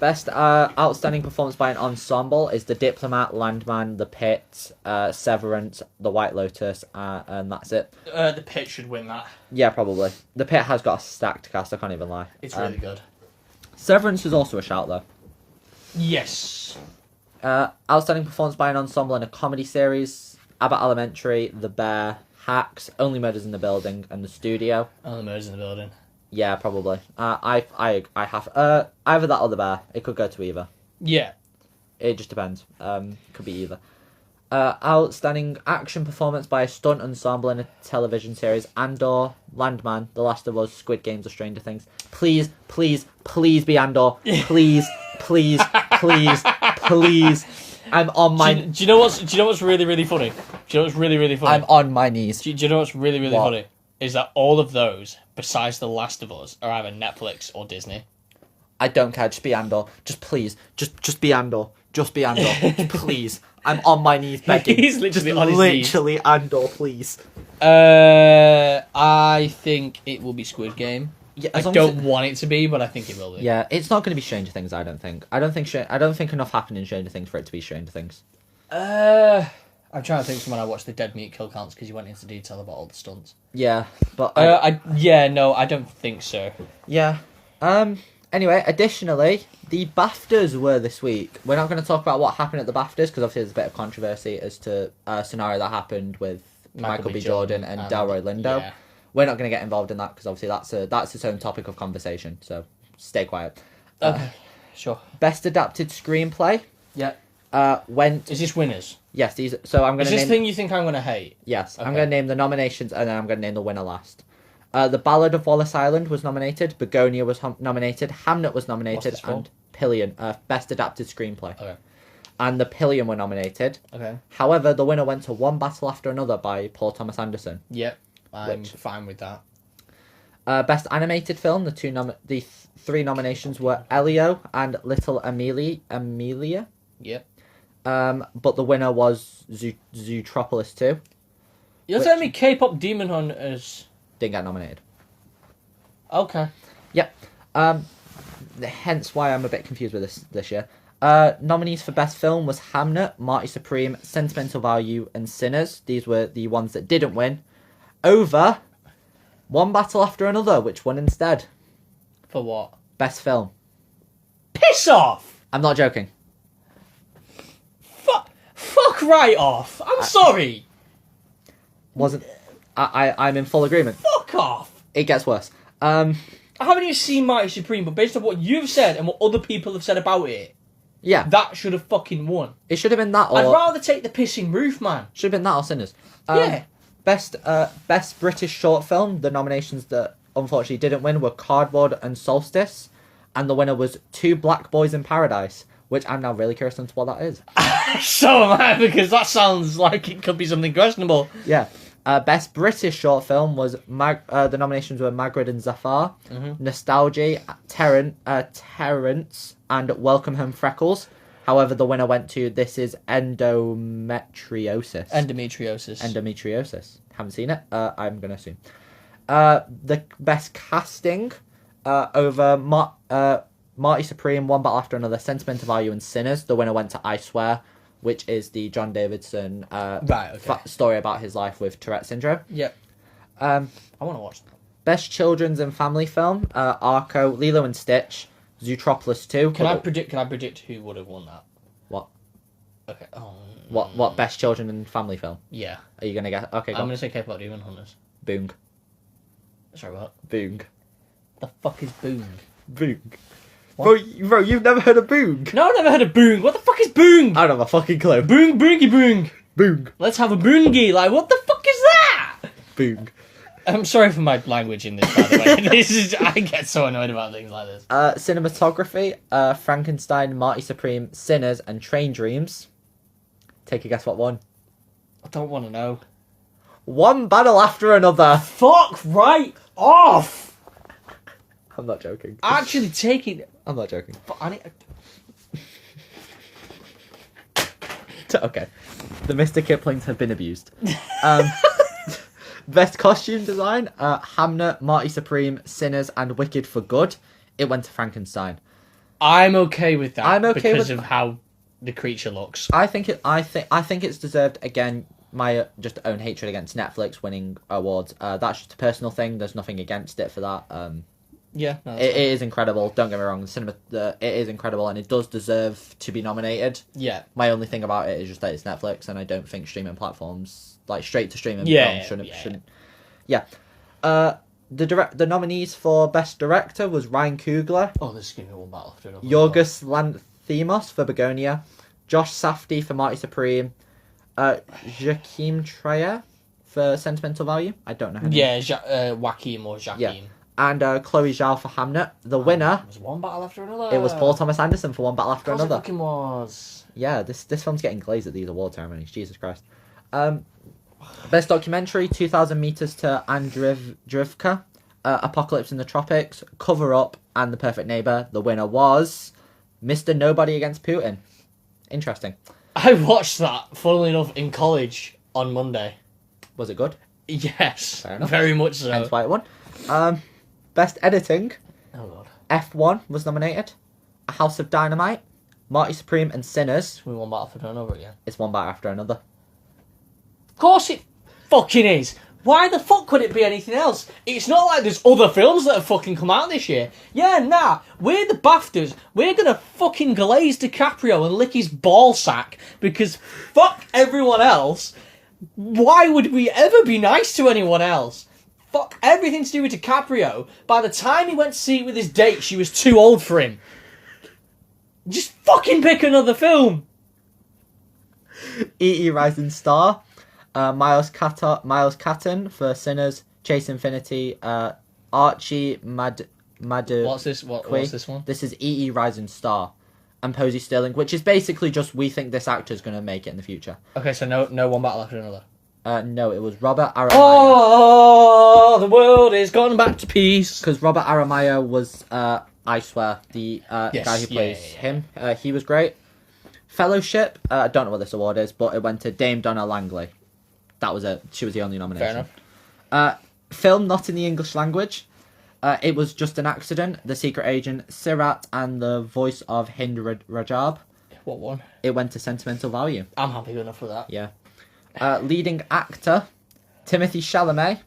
Best outstanding performance by an ensemble is The Diplomat, Landman, The Pit, Severance, The White Lotus, and that's it. The Pit should win that. Yeah, probably. The Pit has got a stacked cast, I can't even lie. It's really good. Severance is also a shout, though. Yes. Outstanding performance by an ensemble in a comedy series, Abbott Elementary, The Bear, Hacks, Only Murders in the Building, and The Studio. Only Murders in the Building. Yeah, probably. I have either that or The Bear. It could go to either. Yeah. It just depends. Could be either. Outstanding action performance by a stunt ensemble in a television series, Andor, Landman, The Last of Us, Squid Games, or Stranger Things. Please, please, please be Andor. Please, please, please, please. I'm on my... Do you know what's really, really funny? Do you know what's really, really funny? I'm on my knees. Do you know what's really, really funny? Is that all of those, besides The Last of Us, are either Netflix or Disney. I don't care. Just be Andor. Just please. Just be Andor. Just be Andor. Please. I'm on my knees begging. He's literally on his knees. Literally Andor, please. I think it will be Squid Game. Yeah, I don't want it to be, but I think it will be. Yeah, it's not going to be Stranger Things. I don't think. I don't think enough happened in Stranger Things for it to be Stranger Things. I'm trying to think of when I watched the Dead Meat kill counts because you went into detail about all the stunts. Yeah, but I don't think so. Yeah. Anyway, additionally, the BAFTAs were this week. We're not going to talk about what happened at the BAFTAs because obviously there's a bit of controversy as to a scenario that happened with Michael B. Jordan and Delroy Lindo. Yeah. We're not going to get involved in that because obviously that's its own topic of conversation. So stay quiet. Okay, sure. Best adapted screenplay. Yeah. Went. Is this winners? Yes, these. So I'm going Is to this name. thing you think I'm going to hate? Yes, Okay. I'm going to name the nominations and then I'm going to name the winner last. The Ballad of Wallace Island was nominated. Begonia was nominated. Hamnet was nominated, this for? and Pillion, Best Adapted Screenplay. Okay. And the Pillion were nominated. Okay. However, the winner went to One Battle After Another by Paul Thomas Anderson. Yep. I'm fine with that. Best Animated Film, the three nominations were Elio and Little Amelia. Yep. But the winner was Zootropolis 2. You're telling me K-pop Demon Hunters... Didn't get nominated. Okay. Yep. Hence why I'm a bit confused with this year. Nominees for Best Film was Hamnet, Marty Supreme, Sentimental Value, and Sinners. These were the ones that didn't win. Over One Battle After Another, which won instead. For what? Best Film. Piss off! I'm not joking. Fuck right off! I'm sorry! Wasn't... I'm in full agreement. Fuck off! It gets worse. I haven't even seen Mighty Supreme, but based on what you've said and what other people have said about it, Yeah. that should have fucking won. It should have been that or... I'd rather take the pissing roof, man. Should have been that or Sinners. Yeah. Best British Short Film, the nominations that unfortunately didn't win were Cardboard and Solstice, and the winner was Two Black Boys in Paradise, which I'm now really curious into what that is. So am I, because that sounds like it could be something questionable. Yeah. Best British Short Film was the nominations were Magritte and Zafar, Nostalgia, Terrence, and Welcome Home Freckles. However, the winner went to This Is Endometriosis. Endometriosis. Haven't seen it. I'm gonna assume. The best casting over Marty Supreme, One Battle After Another, Sentimental Value, and Sinners. The winner went to I Swear, which is the John Davidson story about his life with Tourette syndrome. Yep. I want to watch that. Best Children's and Family Film, Arco, Lilo and Stitch, Zootropolis 2. Can I predict who would have won that? What? Okay. Oh. What Best Children and Family Film? Yeah. Are you going to get... Okay, go I'm on. going to say K-pop Demon Hunters. Boong. Sorry, what? Boong. The fuck is Boong? Boong. Bro, you've never heard of Boong? No, I've never heard of Boong. What the fuck is Boong? I don't have a fucking clue. Boong, boongy, boong. Boong. Let's have a boongy. Like, what the fuck is that? Boong. I'm sorry for my language in this, by the way. I get so annoyed about things like this. Cinematography, Frankenstein, Marty Supreme, Sinners, and Train Dreams. Take a guess what won. I don't want to know. One Battle After Another. Fuck right off! I'm not joking. Actually taking... I'm not joking. I need... Okay. The Mr. Kiplings have been abused. Best Costume Design, Hamnet, Marty Supreme, Sinners, and Wicked for Good. It went to Frankenstein. I'm okay with that. I'm okay because with- of how the creature looks. I think it's deserved. Again, my just own hatred against Netflix winning awards. That's just a personal thing. There's nothing against it for that. Yeah, no, It is incredible. Don't get me wrong. It is incredible, and it does deserve to be nominated. yeah. My only thing about it is just that it's Netflix, and I don't think streaming platforms like straight to streaming Yeah, films yeah. shouldn't. Yeah. The nominees for Best Director was Ryan Coogler, Oh, this is gonna be one battle after another. Yorgos Lanthimos for Begonia, Josh Safdie for Marty Supreme, Joachim Trier for Sentimental Value. I don't know her name. Yeah, Joaquin or Jacqueline. Yeah. And Chloe Zhao for Hamnet. The winner, It was one battle after another. it was Paul Thomas Anderson for One Battle After Of course it Another. fucking was. Yeah, this film's getting glazed at these award ceremonies. Jesus Christ. Best documentary, 2,000 Meters to Andrivka. Apocalypse in the Tropics, Cover Up, and The Perfect Neighbor. The winner was Mr. Nobody Against Putin. Interesting. I watched that, funnily enough, in college on Monday. Was it good? Yes, Fair enough. very much so. Hence why it won. Best Editing. Oh god. F1 was nominated. A House of Dynamite, Marty Supreme, and Sinners. We won Battlefield over again. It's one back after another. Of course it fucking is. Why the fuck could it be anything else? It's not like there's other films that have fucking come out this year. Yeah, nah. We're the BAFTAs. We're gonna fucking glaze DiCaprio and lick his ball sack because fuck everyone else. Why would we ever be nice to anyone else? Fuck everything to do with DiCaprio. By the time he went to see it with his date, she was too old for him. Just fucking pick another film. E.E. Rising Star, Miles Catton for Sinners, Chase Infinity, Archie Madu. What's this? What's this one? This is E.E. Rising Star, and Posey Sterling, which is basically just we think this actor's going to make it in the future. Okay, so no one battle after another. No, it was Robert Aramayo. Oh, the world is gone back to peace. Because Robert Aramayo was, I swear, the guy who plays him. He was great. Fellowship, I don't know what this award is, but it went to Dame Donna Langley. That was it. She was the only nomination. Fair enough. Film not in the English language. It was Just an Accident, The Secret Agent, Sirat, and the voice of Hind Rajab. What one? It went to Sentimental Value. I'm happy enough with that. Yeah. Leading actor, Timothy Chalamet,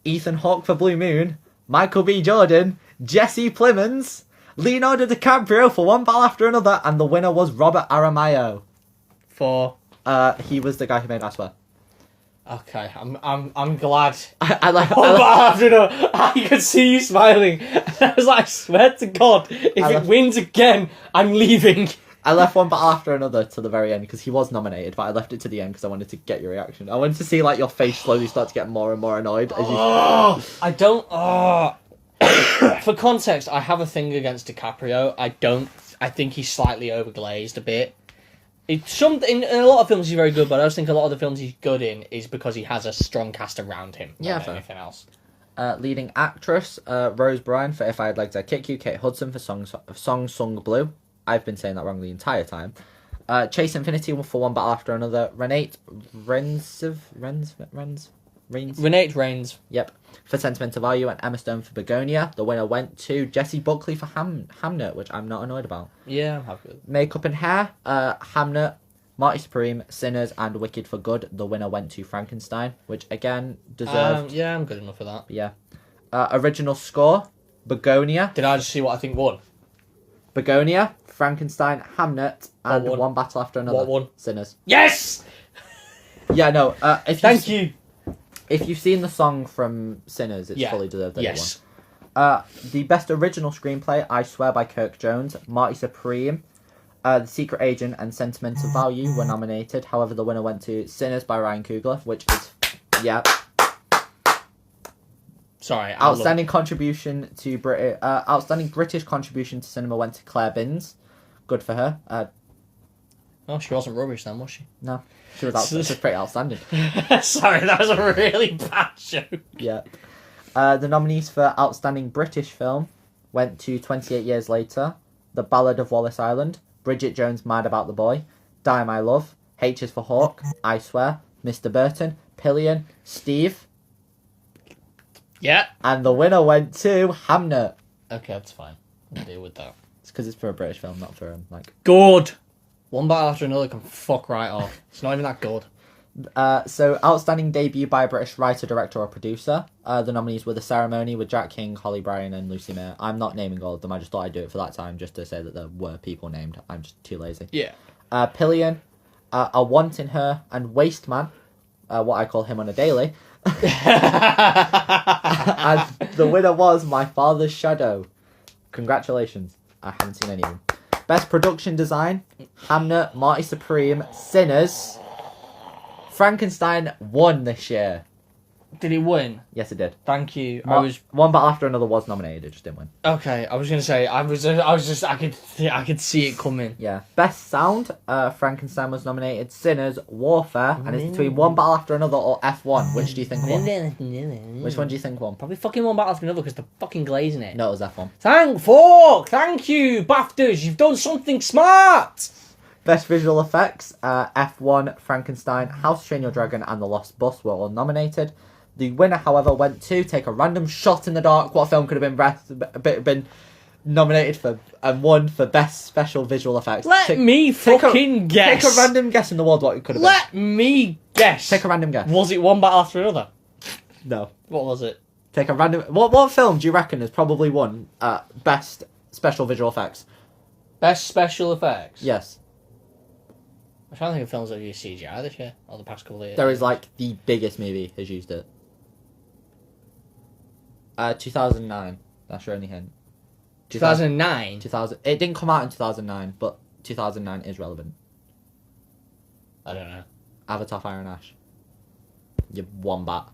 Ethan Hawke for Blue Moon, Michael B. Jordan, Jesse Plemons, Leonardo DiCaprio for One Battle After Another, and the winner was Robert Aramayo. For he was the guy who made I Swear. okay, I'm glad. I like. I could see you smiling. I was like, I swear to God, if it wins again, I'm leaving. I left One Battle After Another to the very end because he was nominated, but I left it to the end because I wanted to get your reaction. I wanted to see like your face slowly start to get more and more annoyed. As you... I don't. For context, I have a thing against DiCaprio. I think he's slightly overglazed a bit. In a lot of films he's very good, but I just think a lot of the films he's good in is because he has a strong cast around him. Yeah, than anything else. Leading actress, Rose Byrne for If I Had Legs I'd Kick You, Kate Hudson for Song Sung Blue. I've been saying that wrong the entire time. Chase Infinity for One Battle After Another. Renate Reigns. Yep. For Sentimental Value, and Emma Stone for Begonia. The winner went to Jessie Buckley for Hamnet, which I'm not annoyed about. Yeah, I'm happy with it. Makeup and Hair, Hamnet, Marty Supreme, Sinners, and Wicked for Good. The winner went to Frankenstein, which again deserved. Yeah, I'm good enough for that. Yeah. Original score, Begonia. Did I just see what I think won? Begonia, Frankenstein, Hamnet, and What won? One Battle After Another. What won? Sinners. Yes! Yeah, no. Thank you. If you've seen the song from Sinners, it's fully deserved that yes. it won. The best original screenplay, I Swear by Kirk Jones, Marty Supreme, The Secret Agent, and Sentimental Value were nominated. However, the winner went to Sinners by Ryan Coogler, which is, yeah. Sorry. Outstanding British contribution to cinema went to Claire Binns. Good for her. Oh, she wasn't rubbish then, was she? No, she was pretty outstanding. Sorry, that was a really bad joke. Yeah. The nominees for Outstanding British Film went to 28 Years Later, The Ballad of Wallace Island, Bridget Jones' Mad About the Boy, Die My Love, H is for Hawk, I Swear, Mr. Burton, Pillion, Steve. Yeah. And the winner went to Hamnet. Okay, that's fine. I'll deal with that. It's because it's for a British film, not for Good. One battle after another can fuck right off. It's not even that good. So, outstanding debut by a British writer, director, or producer. The nominees were The Ceremony with Jack King, Holly Bryan, and Lucy Mayer. I'm not naming all of them. I just thought I'd do it for that time, just to say that there were people named. I'm just too lazy. Yeah. Pillion, A Want in Her, and Waste Man, what I call him on a daily. And the winner was My Father's Shadow. Congratulations. I haven't seen any of them. Best production design, Hamnet, Marty Supreme, Sinners. Frankenstein won this year. Did it win? Yes, it did. Thank you. One Battle After Another was nominated. It just didn't win. Okay. I was gonna say I could see it coming. Yeah. Best Sound. Frankenstein was nominated. Sinners, Warfare, and it's between One Battle After Another or F1. Which do you think won? Which one do you think won? Probably fucking One Battle After Another because they're fucking glazing it. No, it was F1. Thank you, BAFTAs. You've done something smart. Best Visual Effects. F1, Frankenstein, How to Train Your Dragon, and The Lost Bus were all nominated. The winner, however, went to Take a Random Shot in the Dark. What film could have been nominated for and won for Best Special Visual Effects? Let me fucking guess. Take a random guess in the world what it could have Let me guess. Take a random guess. Was it One Battle After Another? No. What was it? Take a random... What film do you reckon has probably won Best Special Visual Effects? Best Special Effects? Yes. I'm trying to think of films that have used CGI this year, or the past couple of years. There is, like, the biggest movie has used it. 2009. That's your only hint. 2009? 2000. It didn't come out in 2009, but 2009 is relevant. I don't know. Avatar Fire and Ash. You wombat.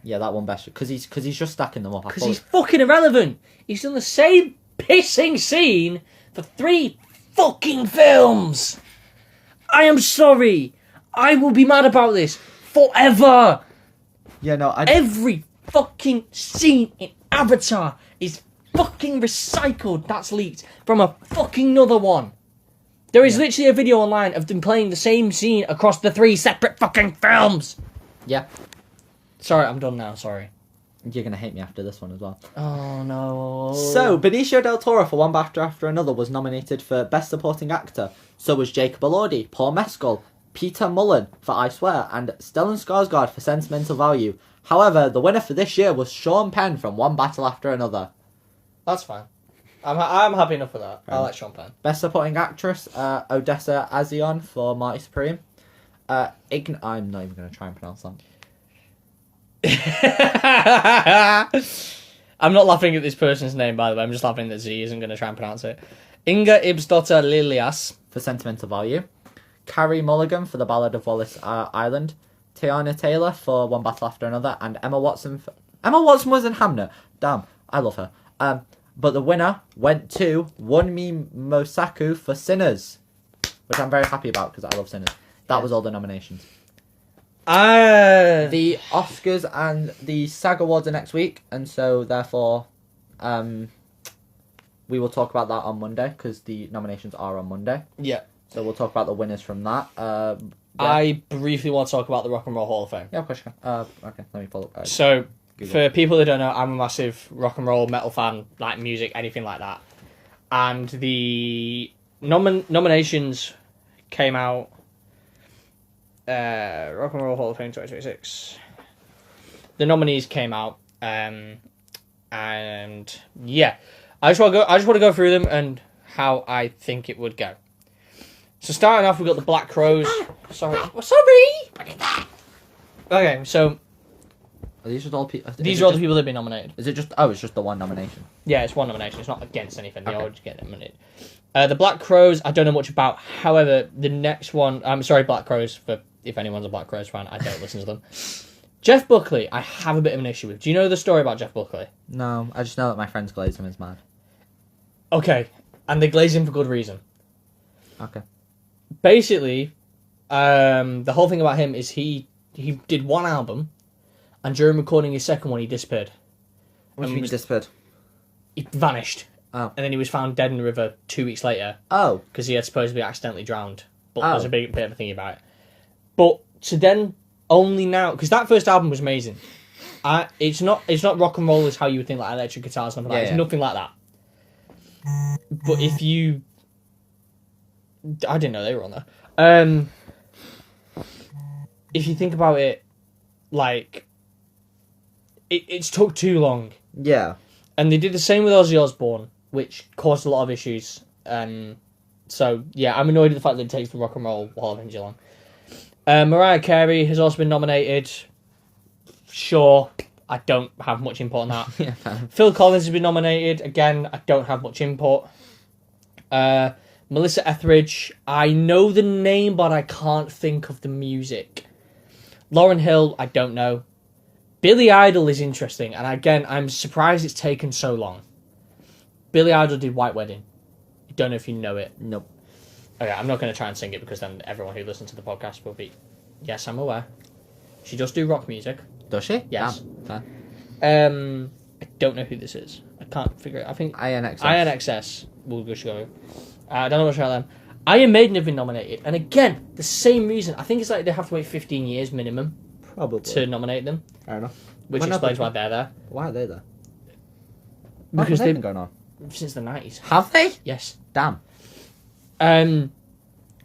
Yeah, that one best. Because he's just stacking them up. Because he's fucking irrelevant. He's done the same pissing scene for 3 fucking films. I am sorry. I will be mad about this forever. Yeah, no, Every fucking scene in Avatar is fucking recycled. That's leaked from a fucking another one. There is literally a video online of them playing the same scene across the 3 separate fucking films. Yeah. Sorry, I'm done now. Sorry. You're going to hate me after this one as well. Oh, no. So, Benicio del Toro for One Battle After Another was nominated for Best Supporting Actor. So was Jacob Elordi, Paul Mescal, Peter Mullen for I Swear, and Stellan Skarsgård for Sentimental Value. However, the winner for this year was Sean Penn from One Battle After Another. That's fine. I'm happy enough with that. I like Sean Penn. Best Supporting Actress, Odessa Azion for Marty Supreme. I'm not even going to try and pronounce that. I'm not laughing at this person's name, by the way. I'm just laughing that Z isn't going to try and pronounce it. Inga Ibsdotter Lilias for Sentimental Value. Carrie Mulligan for The Ballad of Wallace Island. Tiana Taylor for One Battle After Another. And Emma Watson was in Hamnet. Damn, I love her. But the winner went to Wunmi Mosaku for Sinners, which I'm very happy about because I love Sinners. That was all the nominations. The Oscars and the SAG Awards are next week, and so therefore we will talk about that on Monday because the nominations are on Monday. Yeah. So we'll talk about the winners from that. Yeah. I briefly want to talk about the Rock and Roll Hall of Fame. Yeah, of course you can. Okay, let me pull up. So, Google. For people that don't know, I'm a massive rock and roll metal fan, like music, anything like that. And the nominations came out. Rock and Roll Hall of Fame 2026. The nominees came out, and yeah, I just want to go through them and how I think it would go. So starting off, we got the Black Crowes. Sorry. Okay, so Are these just all people? these are all the people that have been nominated. Is it just? Oh, it's just the one nomination. Yeah, it's one nomination. It's not against anything. They Okay. all just get nominated. The Black Crowes, I don't know much about. However, the next one, I'm sorry, Black Crowes, for if anyone's a Black Crowes fan, I don't listen to them. Jeff Buckley, I have a bit of an issue with. Do you know the story about Jeff Buckley? No, I just know that my friends glaze him is mad. Okay, and they glaze him for good reason. Okay. Basically, the whole thing about him is he did one album, and during recording his second one, he disappeared. What do you mean disappeared? He vanished. Oh. And then he was found dead in the river 2 weeks later. Oh. Because he had supposedly accidentally drowned. But Oh. there's a bit of a thing about it. But to then only now, because that first album was amazing. It's not rock and roll as how you would think, like electric guitars, something like that. It's nothing like that. But if you, I didn't know they were on there. If you think about it, like, it's took too long. Yeah. And they did the same with Ozzy Osbourne, which caused a lot of issues. So, yeah, I'm annoyed at the fact that it takes the Rock and Roll Hall of Fame too long. Mariah Carey has also been nominated. Sure, I don't have much input on that. Yeah. Phil Collins has been nominated. Again, I don't have much input. Melissa Etheridge, I know the name, but I can't think of the music. Lauryn Hill, I don't know. Billy Idol is interesting, and again, I'm surprised it's taken so long. Billy Idol did White Wedding. I don't know if you know it. Nope. Okay, I'm not going to try and sing it because then everyone who listens to the podcast will be... Yes, I'm aware. She does do rock music. Does she? Yes. Fair. I don't know who this is. I can't figure it. I think INXS. INXS will go. I don't know much about them. Iron Maiden have been nominated, and again, the same reason. I think it's like they have to wait 15 years minimum Probably. to nominate them, Fair enough. which When have explains they- why they're there. Why are they there? Because they've they've been going on. since the 90s. Have they? Yes. Damn. Iron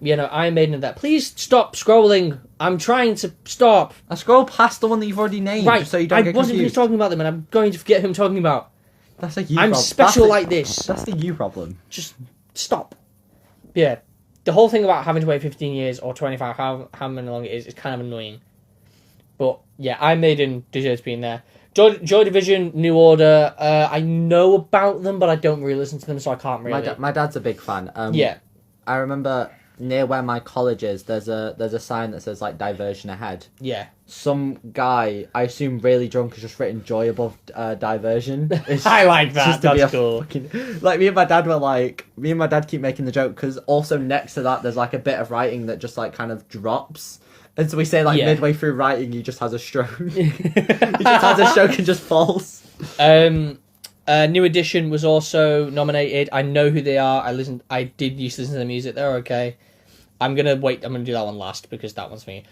Maiden are there. Please stop scrolling. I'm trying to stop. I scroll past the one that you've already named, Right, just so you don't I get wasn't confused. finished talking about them, and I'm going to forget who I'm talking about. That's a you I'm problem. special That's like this. That's the you problem. Just stop. Yeah. The whole thing about having to wait 15 years or 25, how many long it is kind of annoying. But yeah, Iron Maiden deserves being there. Joy Division, New Order, I know about them, but I don't really listen to them, so I can't really. My dad's a big fan. Yeah. I remember near where my college is, there's a sign that says like diversion ahead. Yeah. Some guy, I assume really drunk, has just written joy above diversion. It's I like that. just to be That's a cool. Like me and my dad keep making the joke because also next to that there's like a bit of writing that just like kind of drops. And so we say like Yeah. midway through writing he just has a stroke. He just has a stroke and just falls. New Edition was also nominated. I know who they are. I did used to listen to their music. They're okay. I'm gonna do that one last because that one's for me.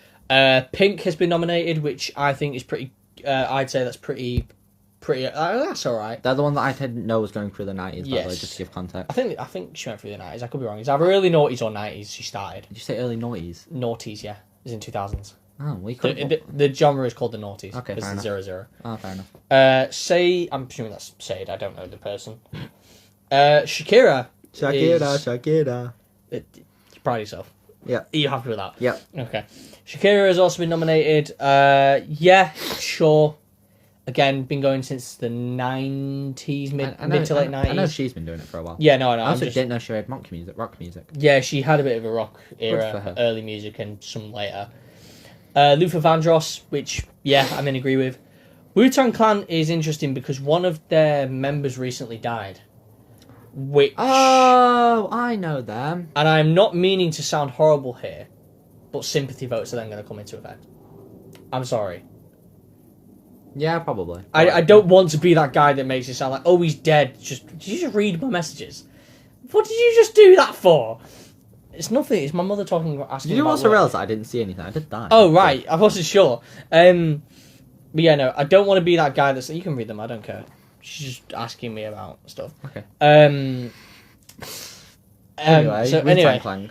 Pink has been nominated, which I think is pretty. I'd say that's pretty. That's all right. They're the one that I didn't know was going through the 90s, by the way, Yes. just to give context. I think she went through the 90s. I could be wrong. It's either early noughties or 90s. She started Did you say early noughties? noughties. Yeah, it was in 2000s. Oh, we could. The genre is called the noughties. Okay, because fair it's 00. Oh, fair enough. I'm presuming that's Said. I don't know the person. Shakira. Shakira. You're proud of yourself. Yeah. You're happy with that? Yeah. Okay. Shakira has also been nominated. Yeah, sure. Again, been going since the 90s, mid to late 90s. I know she's been doing it for a while. Yeah, no, I know. I also didn't know she had rock music. Yeah, she had a bit of a rock for era, her. early music and some later. Luther Vandross, which, yeah, I'm in agree with. Wu-Tang Clan is interesting because one of their members recently died. Which... Oh, I know them. And I'm not meaning to sound horrible here, but sympathy votes are then going to come into effect. I'm sorry. Yeah, probably. I don't want to be that guy that makes it sound like, oh, he's dead. Did you just read my messages? What did you just do that for? It's nothing. It's my mother talking about asking. Did you about also work. realize that I didn't see anything? I did that. Oh right, I wasn't sure. But yeah, no, I don't want to be that guy that's. You can read them. I don't care. She's just asking me about stuff. Okay. Anyway. Wu-Tang Clan.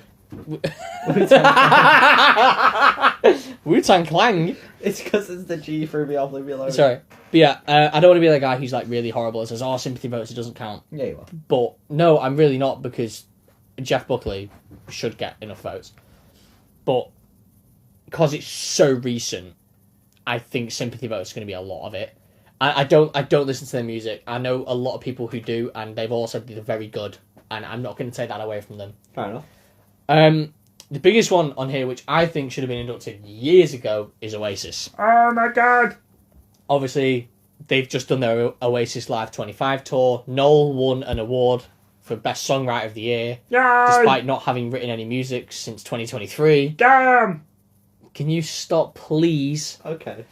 Wu-Tang Clan. It's because it's the G for me. I'll leave me alone. Sorry, but yeah, I don't want to be that guy who's like really horrible and says, "Oh, sympathy votes, it doesn't count." Yeah, you are. But no, I'm really not because Jeff Buckley should get enough votes. But because it's so recent, I think sympathy votes is going to be a lot of it. I don't listen to their music. I know a lot of people who do, and they've all said they're very good, and I'm not going to take that away from them. Fair enough. The biggest one on here, which I think should have been inducted years ago, is Oasis. Oh my god. Obviously, they've just done their Oasis Live 25 tour. Noel won an award for Best Songwriter of the Year, despite not having written any music since 2023. Damn. Can you stop, please? Okay.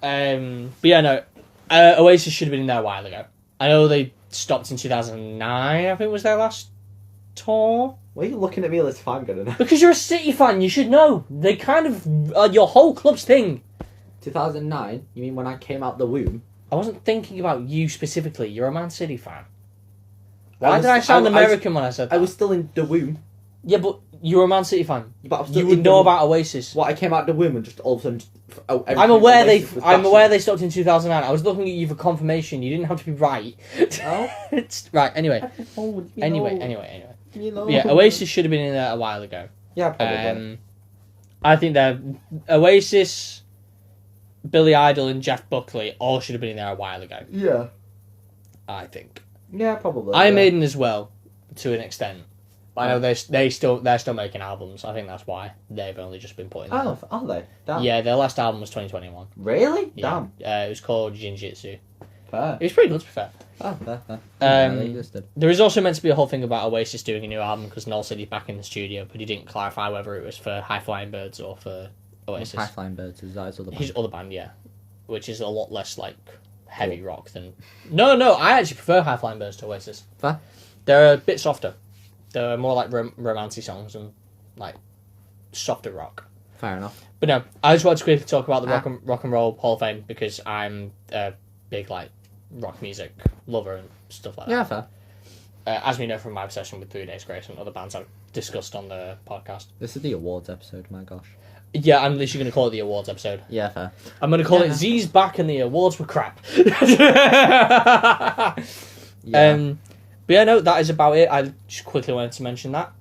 But yeah, no. Oasis should have been in there a while ago. I know they stopped in 2009, I think was their last tour. Why are you looking at me as if I'm good enough? Because you're a City fan, you should know. They kind of are your whole club's thing. 2009? You mean when I came out the womb? I wasn't thinking about you specifically. You're a Man City fan. Why did I sound American when I said that? I was still in the womb. Yeah, but you're a Man City fan. But I was still You would in know the about Oasis. What, I came out the womb and just all of a sudden... I'm aware they stopped in 2009. I was looking at you for confirmation. You didn't have to be right. Oh? Right, anyway. Anyway. Yeah, Oasis should have been in there a while ago. Yeah, probably. I think they're... Oasis, Billy Idol and Jeff Buckley all should have been in there a while ago. Yeah. I think. Yeah, probably. Iron Maiden as well, to an extent. But I know they're still making albums. I think that's why they've only just been putting. Oh, are they? Damn. Yeah, their last album was 2021. Really? Yeah. Damn. It was called Jinjitsu. Fair. It was pretty good, to be fair. Oh, fair. Um, They existed. There is also meant to be a whole thing about Oasis doing a new album because Noel said he's back in the studio, but he didn't clarify whether it was for High Flying Birds or for Oasis. High Flying Birds is that his other band? His other band, yeah, which is a lot less like heavy rock than. No, I actually prefer High Flying Birds to Oasis. Fair. They're a bit softer. They're more like romantic songs and like softer rock. Fair enough. But no, I just wanted to quickly talk about the rock and roll Hall of Fame because I'm a big like rock music lover and stuff like that. Yeah, fair. As we know from my obsession with 3 Days Grace and other bands I've discussed on the podcast. This is the awards episode. My gosh. Yeah, I'm literally going to call it the awards episode. Yeah, fair. I'm going to call it Z's back and the awards were crap. Yeah. But yeah, no, that is about it. I just quickly wanted to mention that.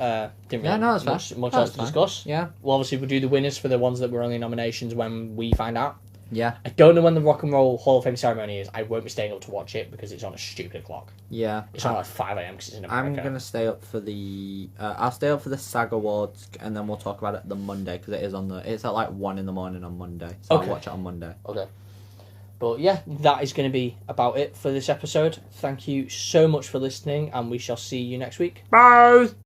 Didn't really that's much fine. else to discuss. Yeah. Well, obviously, we'll do the winners for the ones that were only nominations when we find out. Yeah. I don't know when the Rock and Roll Hall of Fame ceremony is. I won't be staying up to watch it because it's on a stupid clock. Yeah. It's on like 5 a.m. because it's in America. I'm gonna stay up for the. I'll stay up for the SAG Awards, and then we'll talk about it the Monday because it is on the. It's at like 1 a.m. on Monday, so Okay. I'll watch it on Monday. Okay. But yeah, that is going to be about it for this episode. Thank you so much for listening, and we shall see you next week. Bye.